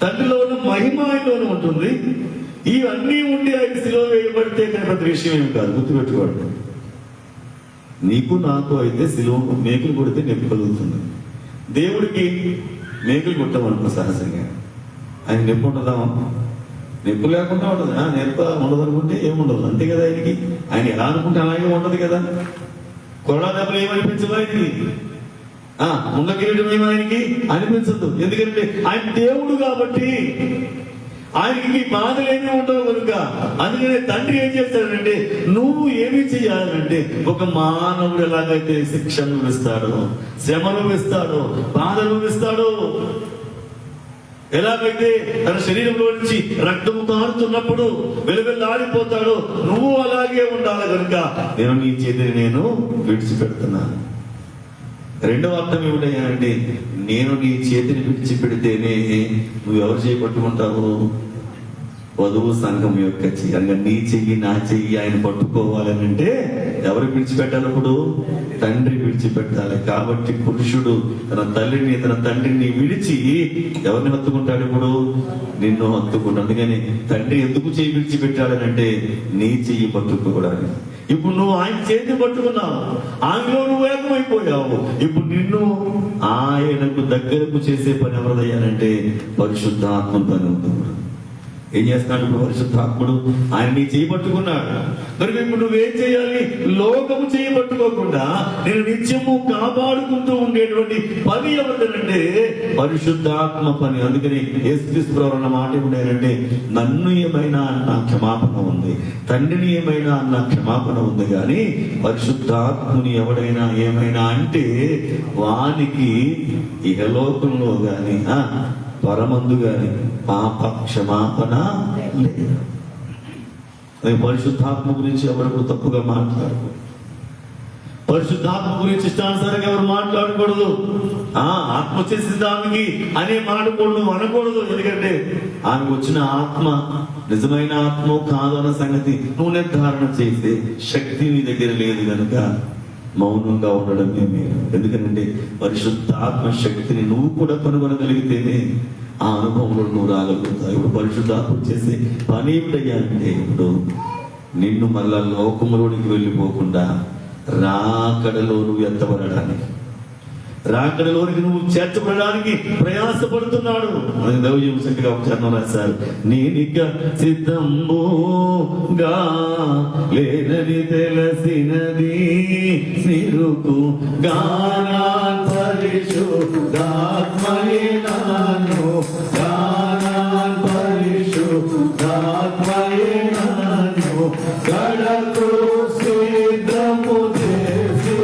తండ్రిలో ఉన్న మహిమ ఆయనలోనే ఉంటుంది. ఇవన్నీ ఉండి ఆయన శిలువ వేయబడితే పెద్ద విషయం ఏమి కాదు, గుర్తుపెట్టుకోండి. నీకు నాకు అయితే శిలువ మేకులు కొడితే నొప్పి కలుగుతుంది. దేవుడికి మేకులు కొట్టామనుకో సహజంగా ఆయన నొప్పి ఉంటుందా? నొప్పి లేకుండా ఉండదు. నొప్పి ఉండదు అనుకుంటే ఏముండదు, అంతే కదా. ఆయన ఎలా అనుకుంటే అలాగే ఉండదు కదా. కొరడా దెబ్బలు ఏమనిపించదు ఆయనకి, ముండ కిరీటం ఏమో ఆయనకి అనిపించదు. ఎందుకంటే ఆయన దేవుడు కాబట్టి ఆయనకి బాధలు ఏమీ ఉండవు కనుక. అందుకనే తండ్రి ఏం చేస్తాడంటే, నువ్వు ఏమి చేయాలంటే ఒక మానవుడు ఎలాగైతే శిక్షను ఇస్తాడో, శ్రమను ఇస్తాడో, బాధలు ఇస్తాడో, ఎలాగైతే తన శరీరంలో నుంచి రక్తము కారుతున్నప్పుడు వెలువెల్లాడిపోతాడో, నువ్వు అలాగే ఉండాలి కనుక నేను నీ చేతిని నేను విడిచిపెడుతున్నాను. రెండవ అర్థం ఏమిటయ్యా అంటే, నేను నీ చేతిని విడిచిపెడితేనే నువ్వు ఎవరు చేపట్టుకుంటావు? వధువు సంఘం యొక్క చెయ్యి. అనగా నీ చెయ్యి నా చెయ్యి ఆయన పట్టుకోవాలని అంటే ఎవరు విడిచిపెట్టాలి? అప్పుడు తండ్రి విడిచిపెట్టాలి. కాబట్టి పురుషుడు తన తల్లిని తన తండ్రిని విడిచి ఎవరిని హత్తుకుంటాడు? ఇప్పుడు నిన్ను హత్తుకుంటాడు. అందుకని తండ్రి ఎందుకు చెయ్యి విడిచిపెట్టాడని అంటే నీ చెయ్యి పట్టుకోవడానికి. ఇప్పుడు నువ్వు ఆయన చేతిని పట్టుకున్నావు, ఆయనలో నువ్వు ఏకమైపోయావు. ఇప్పుడు నిన్ను ఆయనకు దగ్గరకు చేసే పని ఎవరిదయ్యానంటే పరిశుద్ధాత్మ పని ఉంటుంది. ఏం చేస్తున్నాడు ఇప్పుడు పరిశుద్ధాత్ముడు? ఆయన నీ చేయబట్టుకున్నాడు కనుక ఇప్పుడు నువ్వేం చేయాలి? లోకము చేయబట్టుకోకుండా నేను నిత్యము కాపాడుకుంటూ ఉండేటువంటి పని ఎవరిదంటే పరిశుద్ధాత్మ పని. అందుకని యేసుక్రీస్తు ప్రభువు అన్న మాట ఏమిటంటే, నన్ను ఏమైనా అన్న క్షమాపణ ఉంది, తండ్రిని ఏమైనా అన్న క్షమాపణ ఉంది, కానీ పరిశుద్ధాత్ముని ఎవడైనా ఏమైనా అంటే వానికి ఇహలోకంలో గాని పరమందు గాని పాప క్షమాపణ లేదు. పరిశుద్ధాత్మ గురించి ఎవరు తప్పుగా మాట్లాడకూడదు. పరిశుద్ధాత్మ గురించి ఇష్టానుసారంగా ఎవరు మాట్లాడకూడదు. ఆత్మ చేసిన దానికి అనే మాటకూడదు, అనకూడదు. ఎందుకంటే ఆమెకు వచ్చిన ఆత్మ నిజమైన ఆత్మ కాదు అన్న సంగతి నువ్వు నిర్ధారణ చేసే శక్తి నీ దగ్గర లేదు కనుక మౌనంగా ఉండడమే మేలు. ఎందుకంటే పరిశుద్ధాత్మ శక్తిని నువ్వు కూడా కనుగొనగలిగితేనే ఆ అనుభవంలో నువ్వు రాగలుగుతావు. ఇప్పుడు పరిశుద్ధాత్మ చేసే పని ఏమిటయ్యాలంటే, ఇప్పుడు నిన్ను మళ్ళా లోకములోనికి వెళ్ళిపోకుండా రాకడలో నువ్వు ఎత్తబడడానికి, రాకడలోనికి నువ్వు చేర్చబడడానికి ప్రయాసపడుతున్నాడు. దైవజనం చక్కగా ఉచ్చారణ రాశారు. నేనిక సిద్ధంబుగా లేదని తెలిసినది నిరుకు గానాన్ పరిశుద్ధాత్మయే నాను, గానాన్ పరిశుద్ధాత్మయే నాను, కడకు సిద్ధము చేసి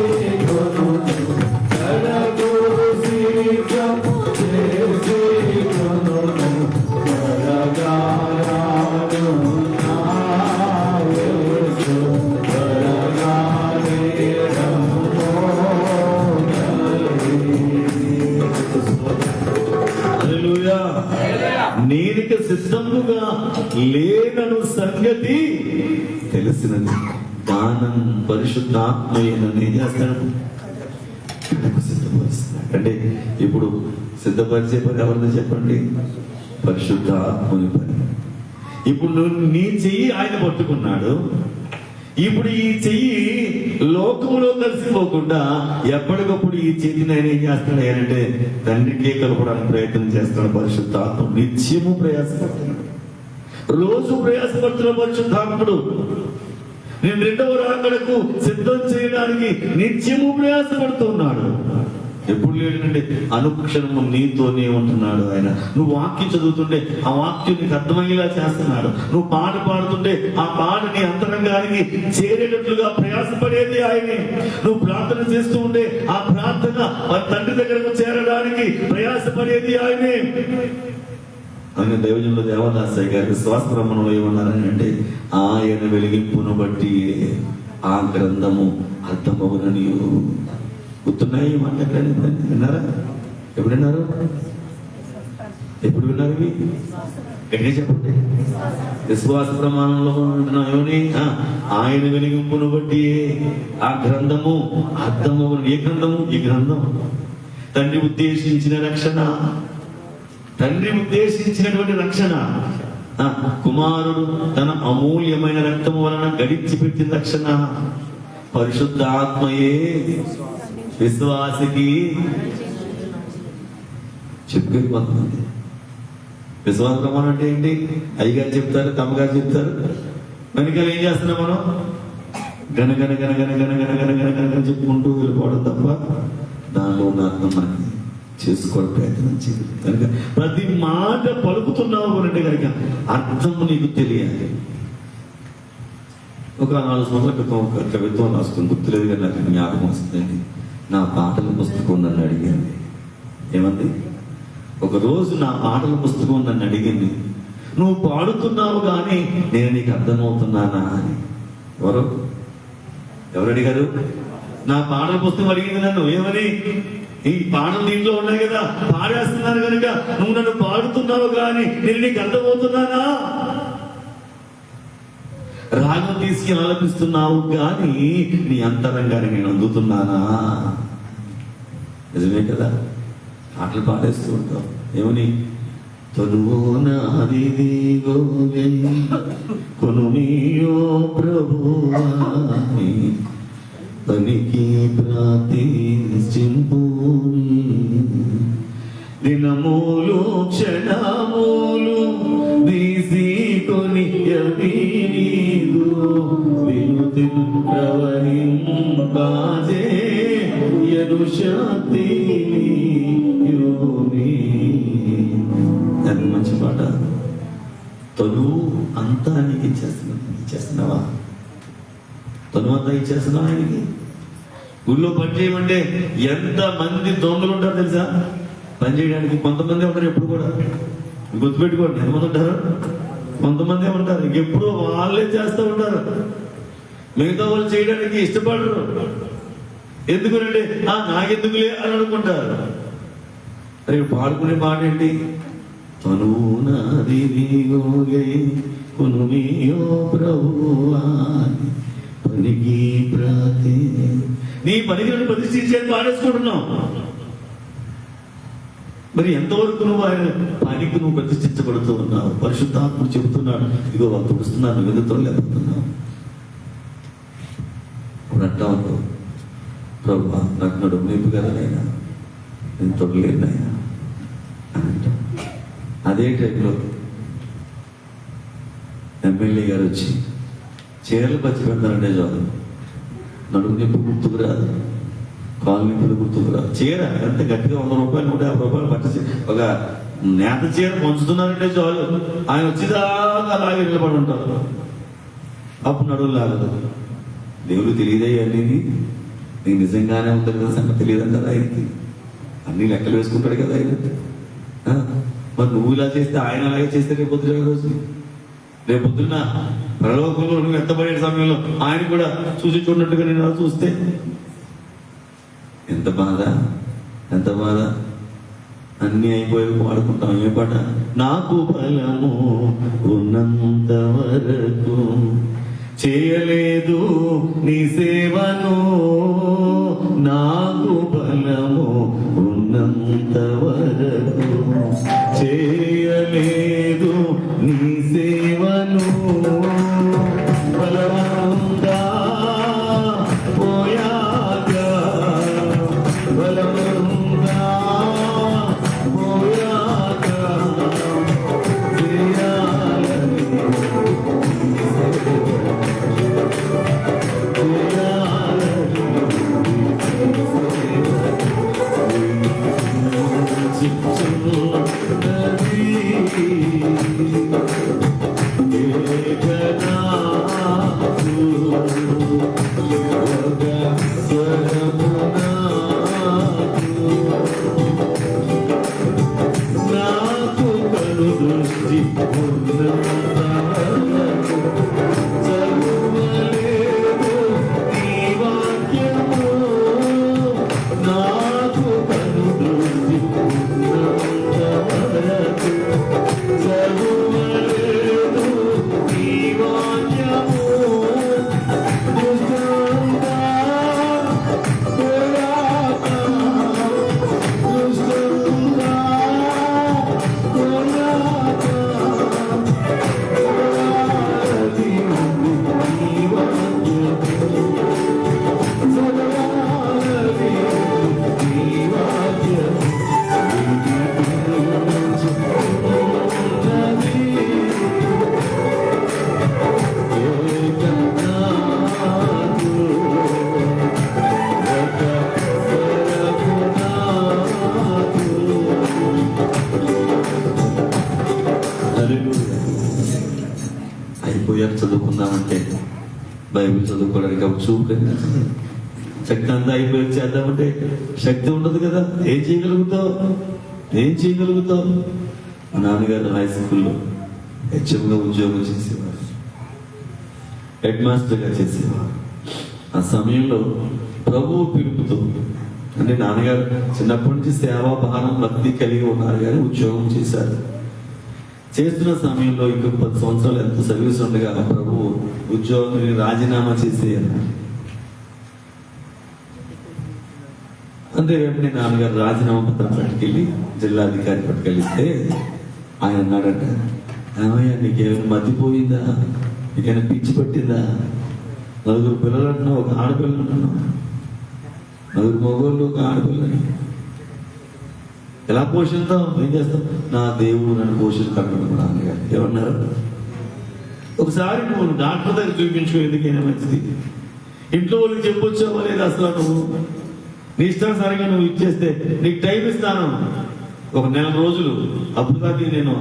నేనిక సిద్ధముగా లేనను సంగతి తెలిసినది. దానం పరిశుద్ధాత్మయ్యనని ఏం చేస్తాడు? సిద్ధపరుస్తున్నాడు. అంటే ఇప్పుడు సిద్ధపరిచే పని ఎవరిదో చెప్పండి? పరిశుద్ధాత్మని పని. ఇప్పుడు నువ్వు నీ చెయ్యి ఆయన పట్టుకున్నాడు. ఇప్పుడు ఈ చెయ్యి లోకములో కలిసిపోకుండా ఎప్పటికప్పుడు ఈ చేతిని ఆయన ఏం చేస్తాడు అంటే తండ్రికే కలపడానికి ప్రయత్నం చేస్తాడు. పరిశుద్ధాత్మ నిత్యము ప్రయాసపడుతున్నాడు, రోజు ప్రయాసపడుతున్నాడు పరిశుద్ధాత్ముడు. నేను రెండవ రాకడకు సిద్ధం చేయడానికి నిత్యము ప్రయాసపడుతున్నాడు. ఎప్పుడు లేడంటే అనుక్షణము నీతోనే ఉంటున్నాడు ఆయన. నువ్వు వాక్యం చదువుతుంటే ఆ వాక్యం నీకు అర్థమయ్యేలా చేస్తున్నాడు. నువ్వు పాట పాడుతుంటే ఆ పాట నీ అంతరంగానికి చేరేటట్లుగా ప్రయాసపడేది ఆయనే. నువ్వు ప్రార్థన చేస్తూ ఉంటే ఆ ప్రార్థన తండ్రి దగ్గరకు చేరడానికి ప్రయాసపడేది ఆయనే. అని దైవజనులు దేవదాసయ్య గారి స్వాస్థ్రమణంలో ఏమన్నారని అంటే, ఆయన వెలిగింపును బట్టి ఆ గ్రంథము అర్థమవునని. గుర్తున్నాయి మాట? ఎక్కడైనా విన్నారా? ఎప్పుడు విన్నారు? ఎప్పుడు విన్నారు? గట్టిగా చెప్పండి. విశ్వాస ప్రమాణంలో ఏమని? ఆయన వెలిగింపును బట్టి ఆ గ్రంథము అర్థమవును. ఏ గ్రంథము? ఈ గ్రంథం తండ్రి ఉద్దేశించిన రక్షణ. తండ్రి ఉద్దేశించినటువంటి రక్షణ, కుమారుడు తన అమూల్యమైన రక్తము వలన గడిచి పెట్టిన రక్షణ, పరిశుద్ధాత్మయే విశ్వాసికి చెప్పేది. కొంతమంది విశ్వాస ప్రమాణం అంటే ఏంటి? అయ్యగారు చెప్తారు, తమ్మగారు చెప్తారు, వెనకాల ఏం చేస్తున్నాం మనం? గనగన గనగన గనగన గనగన గనగన చెప్పుకుంటూ వెళ్ళిపోవడం తప్ప దానిలో ఉన్న అర్థం మనకి చేసుకోవడం ప్రయత్నం చేయాలి. కనుక ప్రతి మాట పలుకుతున్నావు అంటే కనుక అర్థం నీకు తెలియాలి. ఒక 4 సంవత్సరాల క్రితం ఒక కవిత్వం రాసుకుని గుర్తులేదు కానీ నాకు జ్ఞాపకం వస్తుందండి. నా పాటల పుస్తకం నన్ను అడిగింది. ఏమంది? ఒకరోజు నా పాటల పుస్తకం నన్ను అడిగింది, నువ్వు పాడుతున్నావు కానీ నేను నీకు అర్థమవుతున్నానా అని. ఎవరు అడిగారు? నా పాటల పుస్తకం అడిగింది నన్ను. ఏమని? ఈ పాటలు దీంట్లో ఉన్నాయి కదా, పాడేస్తున్నాను కనుక నువ్వు నన్ను పాడుతున్నావు కానీ నేను నీకు అర్థమవుతున్నానా? రాగం తీసి ఆలపిస్తున్నావు కానీ నీ అంతరంగాన్ని నేను అందుతున్నానా? నిజమే కదా, పాటలు పాడేస్తూ ఉంటావు. ఏమని? తనువో నాది దిగోవే కొనుమియో ప్రభువాని పనికి ప్రార్థించింపుని దినములు క్షణములు తీసికొని నీదు వినుతి ప్రవహింపాజే యను శక్తిని యోని. ఎంత మంచి పాట! తను అంతా నీకు ఇచ్చేస్తున్నావా? తను అంతా ఇచ్చేస్తున్నావా ఆయనకి? ఊళ్ళో పని చేయమంటే ఎంత మంది దొంగలు ఉంటారు తెలుసా పని చేయడానికి? కొంతమంది ఉంటారు, ఎప్పుడు కూడా గుర్తుపెట్టుకోండి. ఎంతమంది ఉంటారు? కొంతమంది ఉంటారు, ఇంకెప్పుడు వాళ్ళే చేస్తూ ఉంటారు. మిగతా వాళ్ళు చేయడానికి ఇష్టపడరు. ఎందుకునంటే నాకెందుకులే అని అనుకుంటారు. అరే పాడుకునే మాట ఏంటి? తను నాది కొనుమియో ప్రభువా పనికి ప్రాతే. నీ పనికి నన్ను ప్రతిష్ఠించేది పాడేసుకుంటున్నావు. మరి ఎంతవరకు నువ్వు ఆయన పనికి నువ్వు ప్రతిష్ఠించబడుతూ ఉన్నావు? పరిశుద్ధాత్ముడు చెబుతున్నాడు, ఇదిగో వాళ్ళు తుడుస్తున్నాను, నువ్వు ఎదుగుతో లేకపోతున్నావు. ఇప్పుడు అంటా ఉన్నావు, ప్రభు నాకు నడుము నొప్పి కదా నాయనా, నేను తొడలేను నాయనా అని అంటావు. అదే టైంలో ఎమ్మెల్యే గారు వచ్చి చీరలు పచ్చి పెడతానంటే చాలు, నడుము నొప్పి గుర్తుకు రాదు, కాలు నొప్పులు గుర్తుకు రాదు. చీర ఎంత గట్టిగా 100 రూపాయలు 150 రూపాయలు పట్టి ఒక నేత చీర పంచుతున్నారంటే చాలు, ఆయన వచ్చేదాకా అలాగే నిలబడి ఉంటారు. అప్పుడు నడువు లాగదు. దేవుడు తెలియదయ్యా అనేది నీకు నిజంగానే ఉంటుంది కదా, సంగతి తెలియదంటారా ఆయనకి? అన్ని లెక్కలు వేసుకుంటాడు కదా ఆయన. మరి నువ్వు ఇలా చేస్తే ఆయన అలాగే చేస్తే రేపొద్దున రోజు రేపొద్దున పరలోకంలో నువ్వు ఎత్తబడే సమయంలో ఆయన కూడా చూసి చూడనట్టుగా నేను అలా చూస్తే ఎంత బాధ, ఎంత బాధ. అన్ని అయిపోయి పాడుకుంటాం. ఏ పాట? నాకు బలము ఉన్నంత వరకు చేయలేదు నీ సేవను, నాకు బలము ఉన్నంత వరకు చేయలేదు నీ సేవను. బలవంతా పోయాక బలవంతా పోయాక చేయాలని నాకు కను దృష్టి చదువలేదు నీ వాక్యము, నాకు కను దృష్టి చదువలేదు నీ వాక్యము. దుష్టంగా పోయాక దుష్టంగా అయిపోయాక చదువుకుందామంటే బైబిల్ చదువుకోవడానికి అప్పుడు చూపు కనిపించదు. శక్తి అంతా అయిపోయాక చేద్దామంటే శక్తి ఉండదు కదా. ఏం చేయగలుగుతావు? మా నాన్నగారు హై స్కూల్లో హెచ్ఎంగా ఉద్యోగం చేసేవారు, హెడ్ మాస్టర్గా చేసేవారు. ఆ సమయంలో ప్రభువు పిలుపుతో, అంటే నాన్నగారు చిన్నప్పటి నుంచి సేవా భారం భక్తి కలిగి ఉన్నారు కానీ ఉద్యోగం చేశారు. చేస్తున్న సమయంలో ఇంకొక 10 సంవత్సరాలు ఎంత సర్వీస్ ఉండగా ప్రభువు ఉద్యోగాన్ని రాజీనామా చేసేయాలి. అంతే వెంటనే నాన్నగారు రాజీనామా పత్రం పట్టుకెళ్ళి జిల్లాధికారి పట్టుకెళ్ళిస్తే ఆయన అన్నాడట, ఏమయ్యా నీకేమైనా మతిపోయిందా, నీకైనా పిచ్చి పట్టిందా? 4 పిల్లలు అంటున్నావు, ఒక ఆడపిల్ల అంటున్నావు, 4 మగవాళ్ళు, ఒక ఆడపిల్లని ఎలా పోషిస్తాం? ఏం చేస్తాం? నా దేవుడు నన్ను పోషిస్తాడు. నాన్నగారు ఏమన్నారు? ఒకసారి నువ్వు డాక్టర్ దగ్గర చూపించుకో, ఎందుకైనా మంచిది. ఇంట్లో వాళ్ళకి చెప్పొచ్చావా లేదా? అసలు నువ్వు నీ ఇష్టానుసారంగా నువ్వు ఇచ్చేస్తే నీకు టైం ఇస్తాను, ఒక 1 నెల రోజులు, అప్పుడు దాకా నేను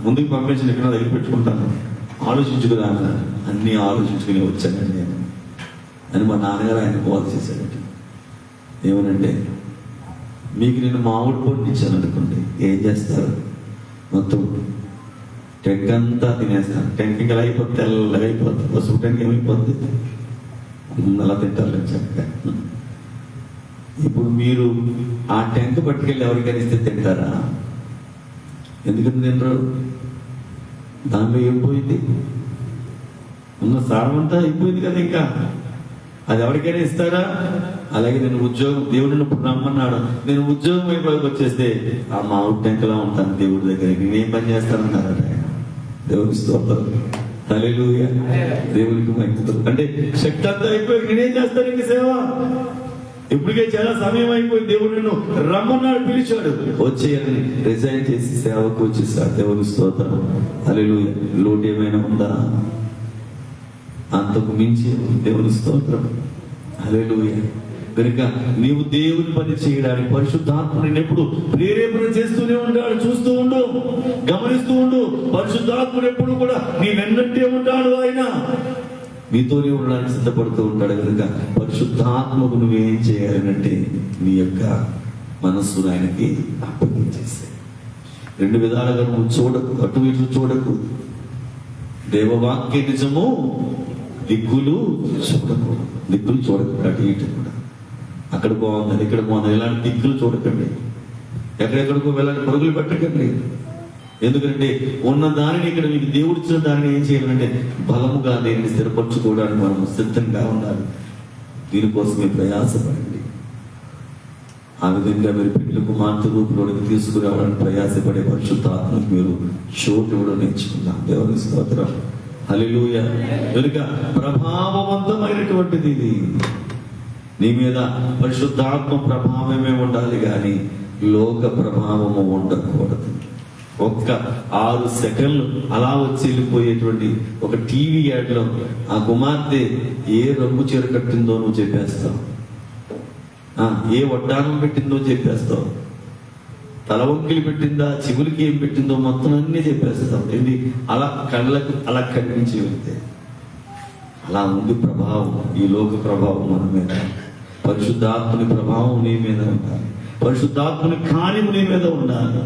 ముందుకు పంపించిన ఇక్కడ దగ్గర పెట్టుకుంటాను, ఆలోచించుకురా. అన్నీ ఆలోచించుకుని వచ్చానండి నేను అని మా నాన్నగారు ఆయన బోధ చేశాడు. ఏమనంటే, మీకు నేను మామిడి పండు ఇచ్చాను అనుకోండి, ఏం చేస్తారు? మొత్తం టెంక్ అంతా తినేస్తాను. టెంక్ ఇంకా అయిపోతుంది, తెల్లగా అయిపోతుంది. పసుపు టెంక్ ఏమైపోద్ది, అలా తింటారు చక్కగా. ఇప్పుడు మీరు ఆ టెంక్ పట్టుకెళ్ళి ఎవరికైనా ఇస్తే తింటారా? ఎందుకని తినరు? దానిలో ఏం పోయింది? ఉన్న సారం అంతా అయిపోయింది కదా. ఇంకా అది ఎవరికైనా ఇస్తారా? అలాగే నేను ఉద్యోగం, దేవుడు నన్ను రమ్మన్నాడు, నేను ఉద్యోగం వైపుకి వచ్చేస్తే ఆ మామిడి టెంకలా ఉంటాను దేవుడి దగ్గర. నేనేం పని చేస్తానన్నారట. దేవుని స్తోత్రం, హల్లెలూయా, దేవునికి మహిమ. అంటే శక్తి అంతా అయిపోయి నేనేం చేస్తాను ఇంక సేవ? ఇప్పటికే చాలా సమయం అయిపోయింది. దేవుడు నిన్ను రమ్మన్నాడు, పిలిచాడు, వచ్చేయాలని రిజైన్ చేసి సేవకు వచ్చేసాడు. దేవుని స్తోత్రం, హల్లెలూయా. లోటు ఏమైనా ఉందా? అంతకు మించి దేవుని స్తోత్రం, హల్లెలూయా. కనుక నీవు దేవుని పని చేయడానికి పరిశుద్ధాత్ముని ఎప్పుడు ప్రేరేపణ చేస్తూనే ఉంటాడు. చూస్తూ ఉండు, గమనిస్తూ ఉండు. పరిశుద్ధాత్ముడు ఎప్పుడు కూడా నీ వెన్నట్టే ఉంటాడు. ఆయన మీతోనే ఉండడానికి సిద్ధపడుతూ ఉంటాడు. కనుక పరిశుద్ధాత్మకు నువ్వేం చేయాలంటే నీ యొక్క మనస్సును ఆయనకి అప్పగించేసే. 2 విధాలుగా నువ్వు చూడకు, అటు ఇటు చూడకు. దేవవాక్య నిజము, దిక్కులు చూడకు. దిక్కులు చూడకు, అటు ఇటు కూడా. అక్కడ బాగుంది, ఇక్కడ బాగుంది, ఇలాంటి దిక్కులు చూడకండి. ఎక్కడెక్కడికో వెళ్ళాలి పరుగులు పెట్టకండి. ఎందుకంటే ఉన్న దానిని, ఇక్కడ మీకు దేవుడు ఇచ్చిన దానిని ఏం చేయాలంటే బలముగా దేనిని స్థిరపరచుకోవడానికి మనం సిద్ధంగా ఉండాలి. దీనికోసమే ప్రయాసపడండి. ఆ విధంగా మీరు పెళ్లి కుమార్తె రూపంలోకి తీసుకురావడానికి ప్రయాసపడే పరిశుద్ధాత్మకు మీరు చోటు కూడా నేర్చుకుందాం. దేవుని స్తోత్రం, హల్లెలూయా. కనుక ప్రభావవంతమైనటువంటిది ఇది. నీ మీద పరిశుద్ధాత్మ ప్రభావమే ఉండాలి కానీ లోక ప్రభావము ఉండకూడదు. ఒక్క 6 సెకండ్లు అలా వచ్చి వెళ్ళిపోయేటువంటి ఒక టీవీ యాడ్లో ఆ కుమార్తె ఏ రంగు చీర కట్టిందో నువ్వు చెప్పేస్తావు, ఏ వడ్డానం పెట్టిందో చెప్పేస్తావు, తల వంకిలి పెట్టిందా, చెవులకి ఏం పెట్టిందో మొత్తం అన్నీ చెప్పేస్తావు. ఏంటి అలా కళ్ళకు అలా కనిపించి వెళ్తే అలా ఉంది ప్రభావం. ఈ లోక ప్రభావం మన మీద. పరిశుద్ధాత్మని ప్రభావం నీ మీద ఉండాలి. పరిశుద్ధాత్మని కార్యము నీ మీద ఉండాలి.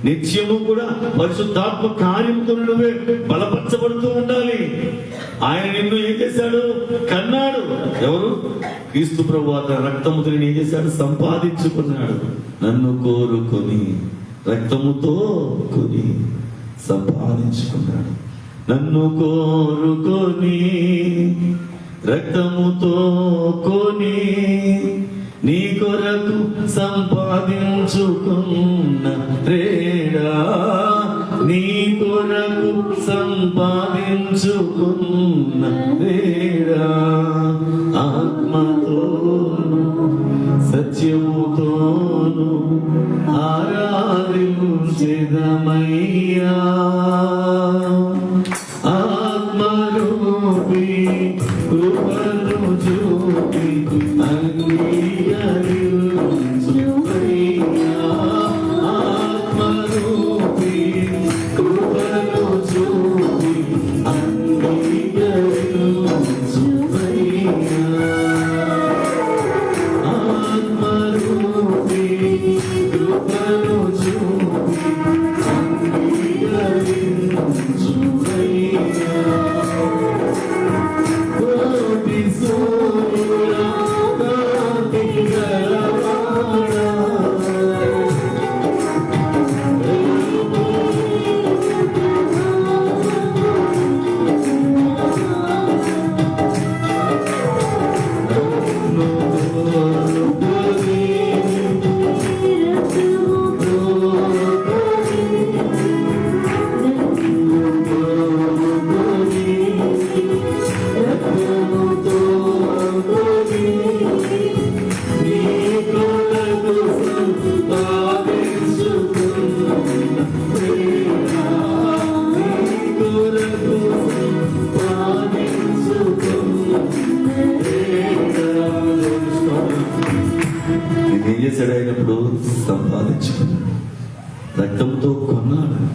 నిత్యము కూడా పరిశుద్ధాత్మ కార్యముతో నువ్వే బలపరచబడుతూ ఉండాలి. ఆయన నిన్ను ఏం చేశాడు? కన్నాడు. ఎవరు? క్రీస్తు ప్రభువు తన రక్తముతో ఏం చేశాడు? సంపాదించుకున్నాడు. నన్ను కోరుకొని రక్తముతో కొని సంపాదించుకున్నాడు. నన్ను కోరుకొని రక్తముతో కొని నీ కొరకు సంపాదించుకున్న రేడా, నీ కొరకు సంపాదించుకున్న రేడా, ఆత్మతోను సత్యముతోను ఆరాధించెదమయ్యా. ఆత్మరూపి కృపను చూపి అంగీకరించుమయ్యా. ఆత్మరూపి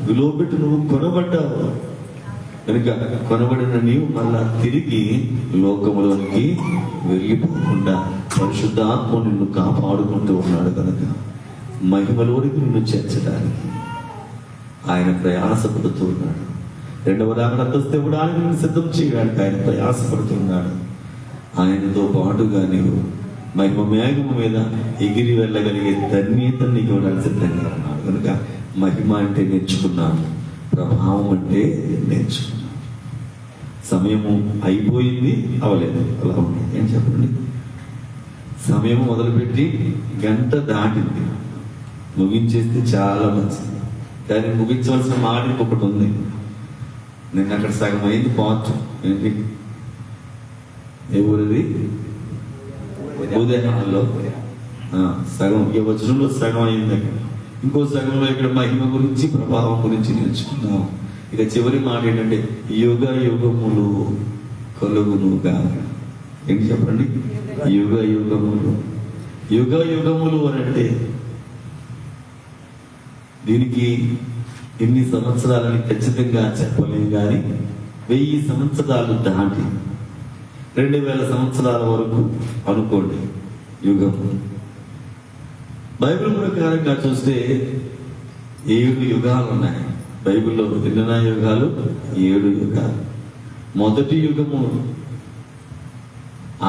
విలువ పెట్టి నువ్వు కొనబడ్డావు కనుక కొనబడిన నీవు మళ్ళా తిరిగి లోకములోనికి వెళ్ళిపోకుండా పరిశుద్ధాత్మ నిన్ను కాపాడుకుంటూ ఉన్నాడు కనుక మహిమలోనికి నిన్ను చేర్చడానికి ఆయన ప్రయాసపడుతూ ఉన్నాడు. రెండవ రాకడొస్తే కూడా ఆయన సిద్ధం చేయడానికి ఆయన ప్రయాసపడుతున్నాడు. ఆయనతో పాటుగా నీవు మహిమ మేఘము మీద ఎగిరి వెళ్ళగలిగే ధన్యత నీకు ఇవ్వడానికి సిద్ధంగా ఉన్నాడు కనుక మహిమ అంటే నేర్చుకున్నాను, ప్రభావం అంటే నేర్చుకున్నాను. సమయము అయిపోయింది, అవలేదు, అలా ఉంది. ఏం చెప్పండి, సమయం మొదలుపెట్టి గంట దాటింది, ముగించేస్తే చాలా మంచిది. కానీ ముగించవలసిన మాట ఇంకొకటి ఉంది. నిన్న అక్కడ సగం అయింది పార్ట్ ఏంటి, ఏ ఊరిది, ఉదయంలో సగం, ఈ వచనంలో సగం అయింది. అక్కడ ఇంకో సగంలో ఇక్కడ మహిమ గురించి ప్రభావం గురించి నేర్చుకున్నాం. ఇక చివరి మాట ఏంటంటే యుగ యుగములు కలుగునుగా. ఏంటి చెప్పండి, యుగ యుగములు. యుగ యుగములు అని అంటే దీనికి ఎన్ని సంవత్సరాలని ఖచ్చితంగా చెప్పలేము, కానీ 1000 సంవత్సరాలు దాటి 2000 సంవత్సరాల వరకు అనుకోండి యుగం. బైబిల్ ప్రకారంగా చూస్తే 7 యుగాలు ఉన్నాయి బైబిల్లో. ఎన్నో యుగాలు? 7 యుగాలు. మొదటి యుగము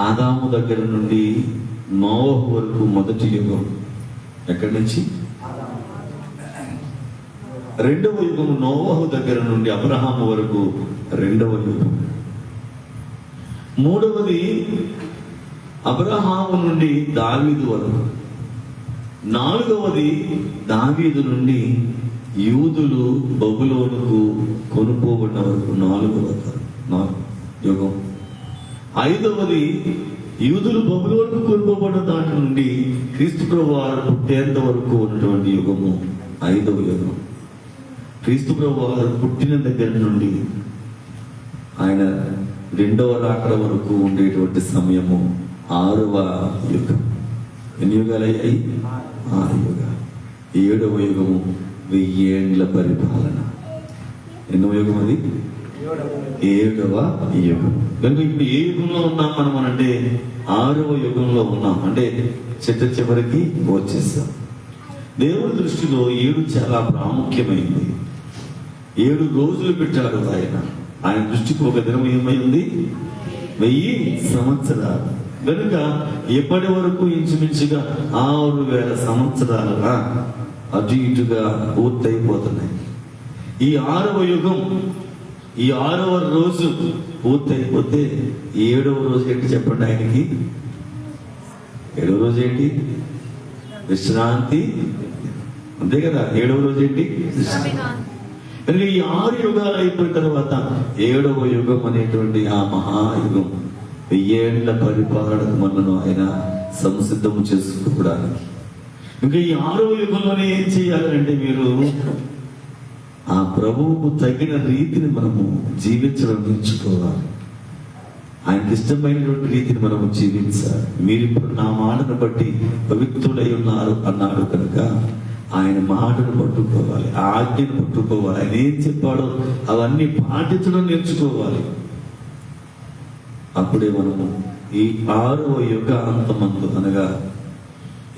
ఆదాము దగ్గర నుండి నోవహు వరకు మొదటి యుగం. ఎక్కడి నుంచి? రెండవ యుగము నోవహు దగ్గర నుండి అబ్రహాము వరకు రెండవ యుగం. మూడవది అబ్రహాము నుండి దావీదు వరకు. నాలుగవది దావీదు నుండి యూదులు బబులోనుకు కొనుక్కోబడిన వరకు 4వ యుగం. 5వది యూదులు బబులోనుకు కొనుక్కోబడిన దాని నుండి క్రీస్తు ప్రభువు వారు పుట్టేంత వరకు ఉన్నటువంటి యుగము 5వ యుగం. క్రీస్తు ప్రభువు వారు పుట్టిన దగ్గర నుండి ఆయన 2వ రాకడ వరకు ఉండేటువంటి సమయము 6వ యుగం. ఎన్ని యుగాలు అయ్యాయి? 6 యుగాలు. 7వ యుగము 1000 ఏండ్ల పరిపాలన. ఎన్నో యుగం అది? 7వ యుగం. కనుక ఇప్పుడు ఏ యుగంలో ఉన్నాం మనం అంటే 6వ యుగంలో ఉన్నాం. అంటే చివరికి వచ్చేసాం. దేవుడి దృష్టిలో 7 చాలా ప్రాముఖ్యమైంది. 7 రోజులు పెట్టాడు ఆయన దృష్టికి ఒక దినం ఏమైంది? 1000 సంవత్సరాలు. కనుక ఎప్పటి వరకు ఇంచుమించుగా 6000 సంవత్సరాలుగా అటు ఇటుగా పూర్తయిపోతున్నాయి. ఈ 6వ యుగం, ఈ 6వ రోజు పూర్తయిపోతే 7వ రోజు ఏంటి చెప్పండి ఆయనకి? 7వ రోజు ఏంటి? విశ్రాంతి. అంతే కదా, 7వ రోజు ఏంటి? కనుక ఈ 6 యుగాలు అయిపోయిన తర్వాత 7వ యుగం అనేటువంటి ఆ మహాయుగం 1000 ఏండ్ల పరిపాలనకు మనను ఆయన సంసిద్ధము చేసుకోవడానికి. ఇంకా ఈ 6వ యుగంలోనే ఏం చేయాలంటే మీరు ఆ ప్రభువుకు తగిన రీతిని మనము జీవించడం నేర్చుకోవాలి. ఆయనకి ఇష్టమైనటువంటి రీతిని మనము జీవించాలి. మీరు ఇప్పుడు నా మాటను బట్టి పవిత్రులై ఉన్నారు అన్నాడు కనుక ఆయన మాటను పట్టుకోవాలి, ఆజ్ఞను పట్టుకోవాలి. ఆయన ఏం చెప్పాడో అవన్నీ పాటించడం నేర్చుకోవాలి. అప్పుడే మనము ఈ 6వ యుగ అంతమందు అనగా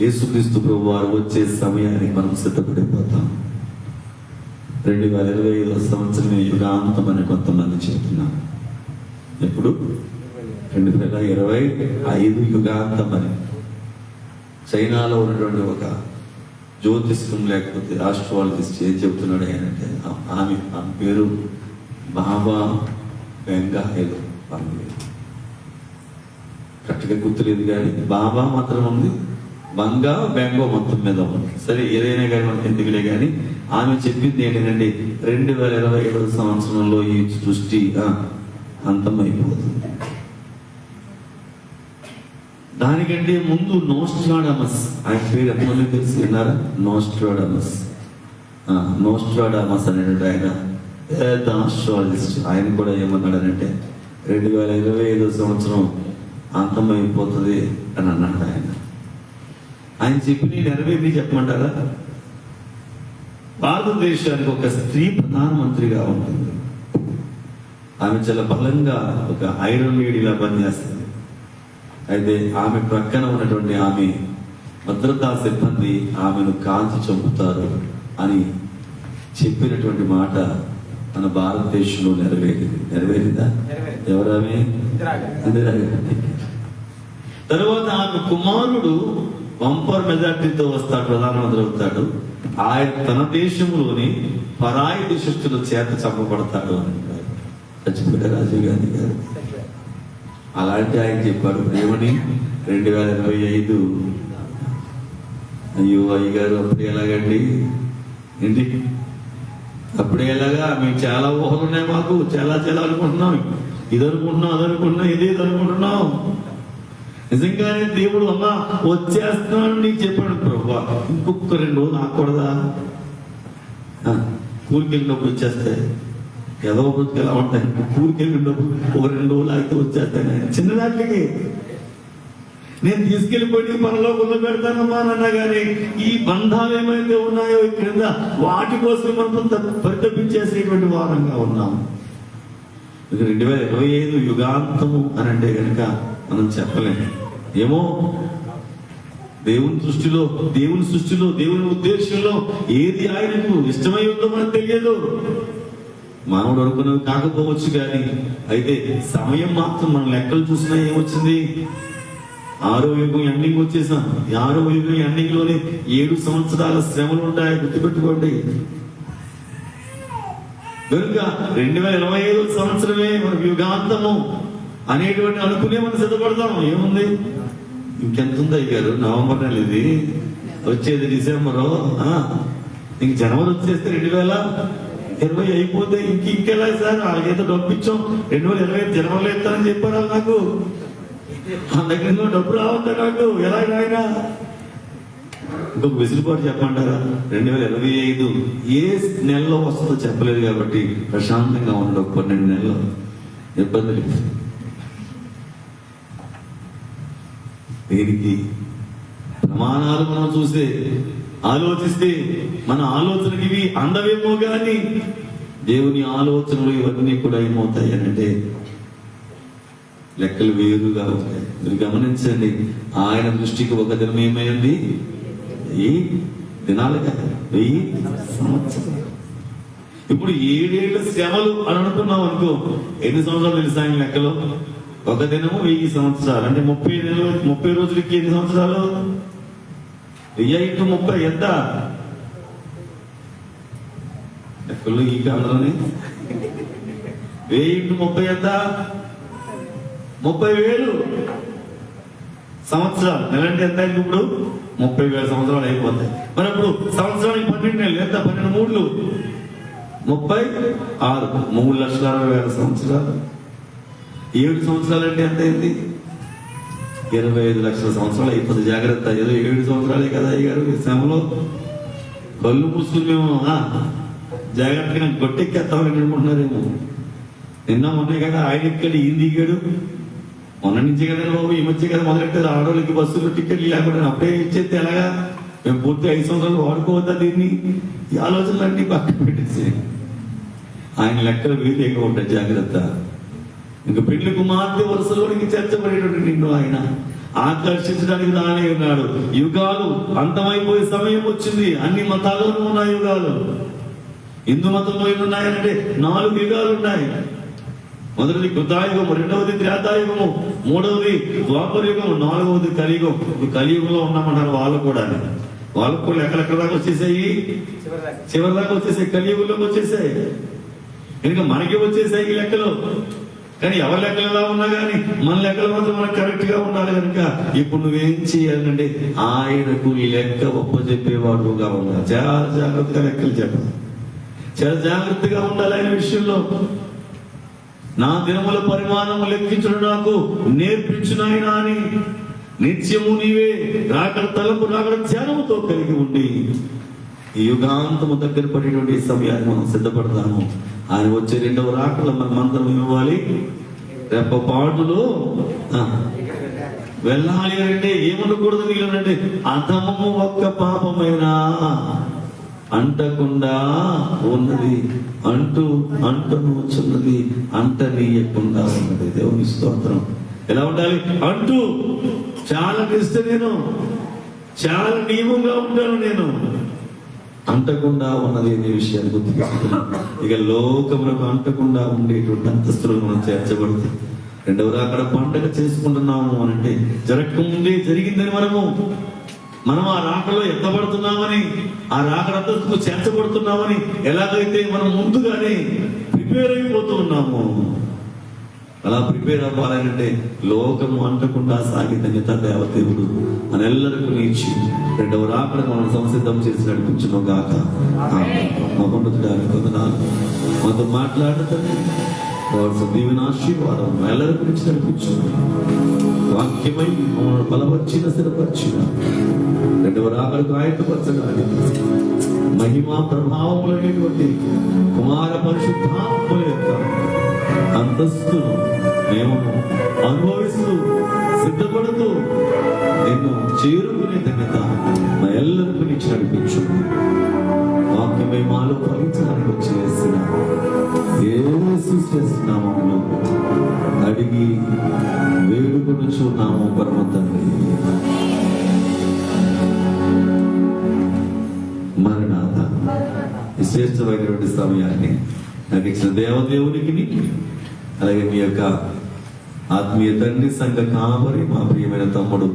యేసుక్రీస్తు ప్రభు వారు వచ్చే సమయానికి మనం సిద్ధపడిపోతాం. 2025వ సంవత్సరం యుగాంతం అని కొంతమంది చెప్తున్నారు. ఎప్పుడు? 2025 యుగాంతం అని. చైనాలో ఉన్నటువంటి ఒక జ్యోతిష్యం లేకపోతే ఆస్ట్రాలజిస్ట్ ఏం చెప్తున్నాడు అంటే ఆమె పేరు బాబా బెంగా ఏదో కరెక్ట్గా గుర్తులేదు, కానీ బాబా మాత్రం ఉంది, బంగా బెంగో మొత్తం మీద ఉంది. సరే ఏదైనా కానీ మనకి ఎందుకులే, కానీ ఆమె చెప్పింది ఏంటంటే 2027వ సంవత్సరంలో ఈ సృష్టి అంతమైపోతుంది. దానికంటే ముందు నోస్ట్రాడమస్, ఆయన పేరు ఎంతమంది తెలిసి విన్నారా? నోస్ట్రాడమస్ అనేటువంటి ఆయన పెద్ద ఆస్ట్రాలజిస్ట్. ఆయన కూడా ఏమన్నాడనంటే 2025వ సంవత్సరం అంతమైపోతుంది అని అన్నాడు. ఆయన చెప్పి నేను నెరవేరి చెప్పమంటారా? భారతదేశానికి ఒక స్త్రీ ప్రధానమంత్రిగా ఉంటుంది. ఆమె చాలా బలంగా ఒక ఐరన్ లేడీలా పనిచేస్తుంది. అయితే ఆమె ప్రక్కన ఉన్నటువంటి ఆమె భద్రతా సిబ్బంది ఆమెను కాల్చి చంపుతారు అని చెప్పినటువంటి మాట మన భారతదేశంలో నెరవేరిందా? ఎవరామె? ఇందిరాగాంధీ. తరువాత ఆమె కుమారుడు బంపర్ మెజార్టీతో వస్తాడు, ప్రధానమంత్రి అవుతాడు. ఆయన తన దేశంలోని పరాయి దేశస్తుల చేత చంపబడతాడు అని చచ్చిపోయాడు రాజీవ్ గాంధీ గారు. అలాంటి ఆయన చెప్పాడు ఏమని? 2025 అయ్యో అయ్యగారు అప్పుడు ఎలాగండి ఏంటి అప్పుడే ఎలాగా? మీకు చాలా ఊహలు ఉన్నాయి, మాకు చాలా చాలా అనుకుంటున్నాం, ఇది అనుకుంటున్నాం, అది అనుకుంటున్నాం, ఇది అనుకుంటున్నాం. నిజంగానే దేవుడు అమ్మ వచ్చేస్తున్నాడు నీకు చెప్పాడు ప్రభు, ఇంకొక 2 రోజులు ఆకూడదా? కూలికి వెళ్ళినప్పుడు వచ్చేస్తాయి, ఏదో రోజుకి ఎలా ఉంటాయి, కూలికి వెళ్ళినప్పుడు ఒక 2 రోజులు ఆగితే వచ్చేస్తాయి. చిన్నదాట్లకి నేను తీసుకెళ్లిపోయి మనలో గుల్ల పెడతానమ్మా అన్నా కానీ ఈ బంధాలు ఏమైతే ఉన్నాయో క్రింద వాటి కోసం మనం పరితపించేసేటువంటి వారంగా ఉన్నాం. 2025 యుగాంతము అని అంటే కనుక మనం చెప్పలేము. ఏమో దేవుని సృష్టిలో దేవుని ఉద్దేశంలో ఏది ఆయనకు ఇష్టమై ఉందో మనకు తెలియదు. మానవుడు అనుకున్నది కాకపోవచ్చు కానీ అయితే సమయం మాత్రం మన లెక్కలు చూసినా ఏమొచ్చింది? 6వ యుగం ఎండింగ్ వచ్చేసాం. 6వ యుగం ఎండింగ్ లోనే 7 సంవత్సరాల శ్రమలు ఉంటాయి, గుర్తుపెట్టుకోండి. కనుక 2025 సంవత్సరమే మనకు యుగాంతము అనేటువంటి అనుకునే మనం సిద్ధపడతాం. ఏముంది ఇంకెంత ఉంది అయ్యారు? నవంబర్ నెల ఇది, వచ్చేది డిసెంబరు, ఇంక జనవరి వచ్చేస్తే 2020 అయిపోతే ఇంకెలా సార్? వాళ్ళకైతే డబ్బు ఇచ్చాం, 2025 జనవరిలో ఇస్తానని చెప్పారు నాకు. ఆ దగ్గర డబ్బు రావద్దా నాకు? ఎలా ఆయన ఇంకొక వెసులుబాటు చెప్పమంటారా? 2025 ఏ నెలలో వస్తుందో చెప్పలేదు కాబట్టి ప్రశాంతంగా ఉండవు. 12 నెలలు ఇబ్బందులు. దీనికి ప్రమాణాలు మనం చూస్తే ఆలోచిస్తే మన ఆలోచనకి ఇవి అందవేమో కానీ దేవుని ఆలోచనలు ఇవన్నీ కూడా ఏమవుతాయి అంటే లెక్కలు వేరుగా ఉంటాయి. మీరు గమనించండి, ఆయన దృష్టికి ఒక దినం ఏమైంది? 1000 దినాలు కదా, 1000 సంవత్సరాలు. ఇప్పుడు 7 ఏళ్ల శ్రమలు అని అనుకున్నాం అనుకో, ఎన్ని సంవత్సరాలు తెలుసా ఆయన లెక్కలో? ఒక దినము 1000 సంవత్సరాలు అంటే 30 రోజులకి ఎన్ని సంవత్సరాలు? 1000 × 30 ఎంత? లెక్కలు ఈ కాలంలోనే 1000 × 30 ఎంత? 30,000 సంవత్సరాలు. నెలంటే ఎంత అయింది? ఇప్పుడు 30,000 సంవత్సరాలు అయిపోతాయి. మరి అప్పుడు సంవత్సరానికి 12 నెలలు ఎంత? 12 మూడులు 36, 3,60,000 సంవత్సరాలు. 7 సంవత్సరాలు అంటే ఎంత అయింది? 25 లక్షల సంవత్సరాలు అయిపోతుంది. జాగ్రత్త, ఏదో 7 సంవత్సరాలే కదా అయ్యారు ఈ శ్రమలో. కళ్ళు మూసుకుని మేము జాగ్రత్తగా గొట్టెక్కేస్తామని అనుకుంటున్నారేమో. నిన్న మొన్నే కదా ఆయన ఎక్కాడు, ఈయన దిగాడు. మొన్న నుంచి కదా బాబు, ఈ మధ్య కదా మొదలెట్టారు ఆడవాళ్ళకి బస్సులు టికెట్లు లేకుండా. అప్పుడే ఇచ్చేస్తే ఎలాగా? మేము పూర్తి 5 సంవత్సరాలు వాడుకోవద్దా దీన్ని? ఈ ఆలోచనలన్నీ పక్కన పెట్టేసి ఆయన లెక్కలు వీలేగా ఉంటాయి. జాగ్రత్త. ఇంకా పెళ్లి కుమార్తె వరుసలోనికి చేర్చబడేటువంటి నిన్ను ఆయన ఆకర్షించడానికి రానే ఉన్నాడు. యుగాలు అంతమైపోయే సమయం వచ్చింది. అన్ని మతాల్లోనూ ఉన్నాయి యుగాలు. హిందూ మతంలో ఎన్ని ఉన్నాయంటే 4 యుగాలు ఉన్నాయి. మొదటిది కృతాయుగము, 2వది త్రేతాయుగము, 3వది ద్వాపర యుగము, 4వది కలియుగం. కలియుగంలో ఉన్నామన్నారు వాళ్ళు కూడా. వాళ్ళకు కూడా ఎక్కడెక్కడ దాకా వచ్చేసాయి? చివరి దాకా వచ్చేసాయి, కలియుగంలోకి వచ్చేసాయి. కనుక మనకి వచ్చేసాయి ఈ లెక్కలు. కానీ ఎవరి లెక్కలు ఎలా ఉన్నా కానీ మన లెక్కలు మాత్రం మనకు కరెక్ట్ గా ఉండాలి. కనుక ఇప్పుడు నువ్వేం చేయాలంటే ఆయనకు ఈ లెక్క ఒప్పజెప్పేవాడుగా ఉండాలి. చాలా జాగ్రత్తగా లెక్కలు చెప్పాలి, చాలా జాగ్రత్తగా ఉండాలి ఆయన విషయంలో. నా దినముల పరిమాణము లెక్కించడం నాకు నేర్పించునాయన అని నిత్యము నీవే రాకడ తలపు రాకడ ధ్యానముతో కలిగి ఉండి ఈ యుగాంతము దగ్గర పడేటువంటి సమయాన్ని మనం సిద్ధపడతాము. ఆయన వచ్చే 2వ రాకడలో మనం అందరం ఇవ్వాలి. రెప్పపాటులో వెళ్ళాలి అంటే ఏమనకూడదు. వీళ్ళనంటే అధమము ఒక్క పాపమైనా అంటకుండా ఉన్నది, అంటున్నది, అంటనీయకుండా ఉన్నది. దేవుని స్తోత్రం. ఎలా ఉండాలి? అంటూ చాలా నిష్ట, నేను చాలా నియమంగా ఉంటాను, నేను అంటకుండా ఉన్నది అనే విషయాన్ని గుర్తుపెట్టుకున్నాను. ఇక లోకములకు అంటకుండా ఉండేటువంటి అంతస్తులు మనం చేర్చబడుతుంది. రెండవ రాకడ పండగ చేసుకుంటున్నాము అనంటే జరగకముందే జరిగిందని మనం ఆ రాకడలో ఎత్తబడుతున్నామని, ఆ రాకడ అంతస్తుకు చేర్చబడుతున్నామని ఎలాగైతే మనం ముందుగానే ప్రిపేర్ అయిపోతూ ఉన్నాము, అలా ప్రిపేర్ అవ్వాలంటే లోకము అంటకుండా సాగి ధన్యత దేవదేవుడు మనెల్లరికీ ఇచ్చి రెండవ రాకడ మనం సంసిద్ధం చేసి నడిపించును గాక. మహోన్నతుడానికి వందనాలు. మాతో మాట్లాడుతుంది దీవెన ఆశీర్వాదం ఎల్లరి గురించి నడిపించు. వాక్యమై మమ్మల్ని బలపరిచిన, స్థిరపరిచిన రెండవ రాకడకు ఆయత్తపరచడానికి మహిమా ప్రభావములైనటువంటి కుమార పరిశుద్ధాత్మ యొక్క అంతస్తును మేము అనుభవిస్తూ సిద్ధపడుతూ నిన్ను చేరుకునే ధన్యత మా ఎల్లరికీ నీకు నడిపించు. వాక్యమై మాలో ఫలించడానికి వచ్చేసిన యేసు నామములో అడిగి వేడుకొనుచున్నాము పరమ తండ్రి. మరణాత. ఈ శ్రేష్టమైనటువంటి సమయాన్ని నాకు ఇచ్చిన దేవదేవునికి, అలాగే మీ యొక్క ఆత్మీయ తండ్రి సంఘ కాపరి మా ప్రియమైన తమ్ముడు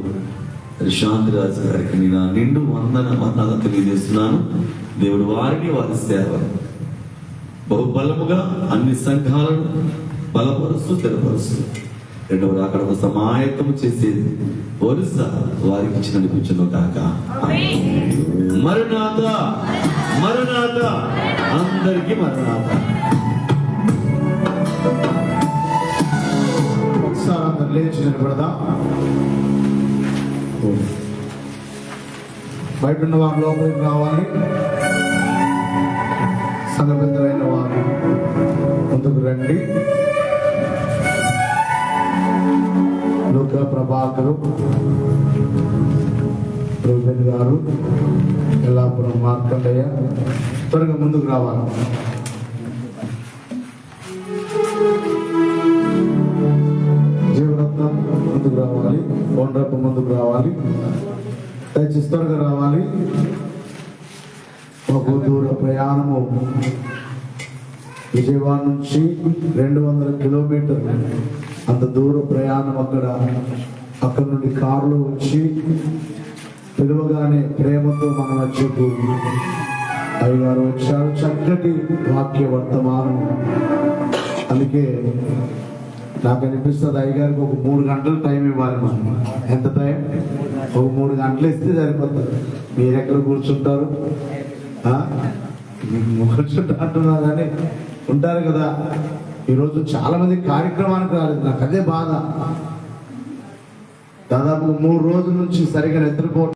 శాంతిరాజు గారికి నేను నిండు వందనాలు తెలియజేస్తున్నాను. దేవుడు వారిని, వారి సేవ బహుబలముగా అన్ని సంఘాలను బలపరుస్తూ, స్థిరపరుస్తూ రెండవ రాకడకు సమాయత్తము చేసేది వరుస వారికి ఇచ్చి నడిపించును కాక. మరణాత, మరణాత, అందరికీ మరణాత. ఒకసారి అందరు లేచి నిలబడదాం. బయట ఉన్న వారు లోపలికి రావాలి. సంఘబద్ధమైన వారు ముందుకు రండి. లోక ప్రభాకరు, రూబెన్ గారు, ఎల్లాపురం మార్కండయ్య త్వరగా ముందుకు రావాలి. జీవరత్నం ముందుకు రావాలి. కొండ్రప్ప ముందుకు రావాలి. దయచేసి త్వరగా రావాలి. బహు దూర ప్రయాణము, విజయవాడ నుంచి 200 కిలోమీటర్లు అంత దూర ప్రయాణం. అక్కడ నుండి కారులో వచ్చి పిలువగానే ప్రేమతో మన మధ్యకు అయ్యగారు వచ్చారు. చక్కటి వాక్య వర్తమానం. అందుకే నాకు అనిపిస్తుంది అయ్యగారికి ఒక 3 గంటలు టైం ఇవ్వాలి. మనం ఎంత టైం? ఒక 3 గంటలు ఇస్తే సరిపోతుంది. మీరు ఎక్కడ కూర్చుంటారు? అంటున్నారు కానీ ఉంటారు కదా. ఈరోజు చాలా మంది కార్యక్రమానికి రాలేదు. నాకు అదే బాధ. దాదాపు 3 రోజుల నుంచి సరిగా నిద్రపో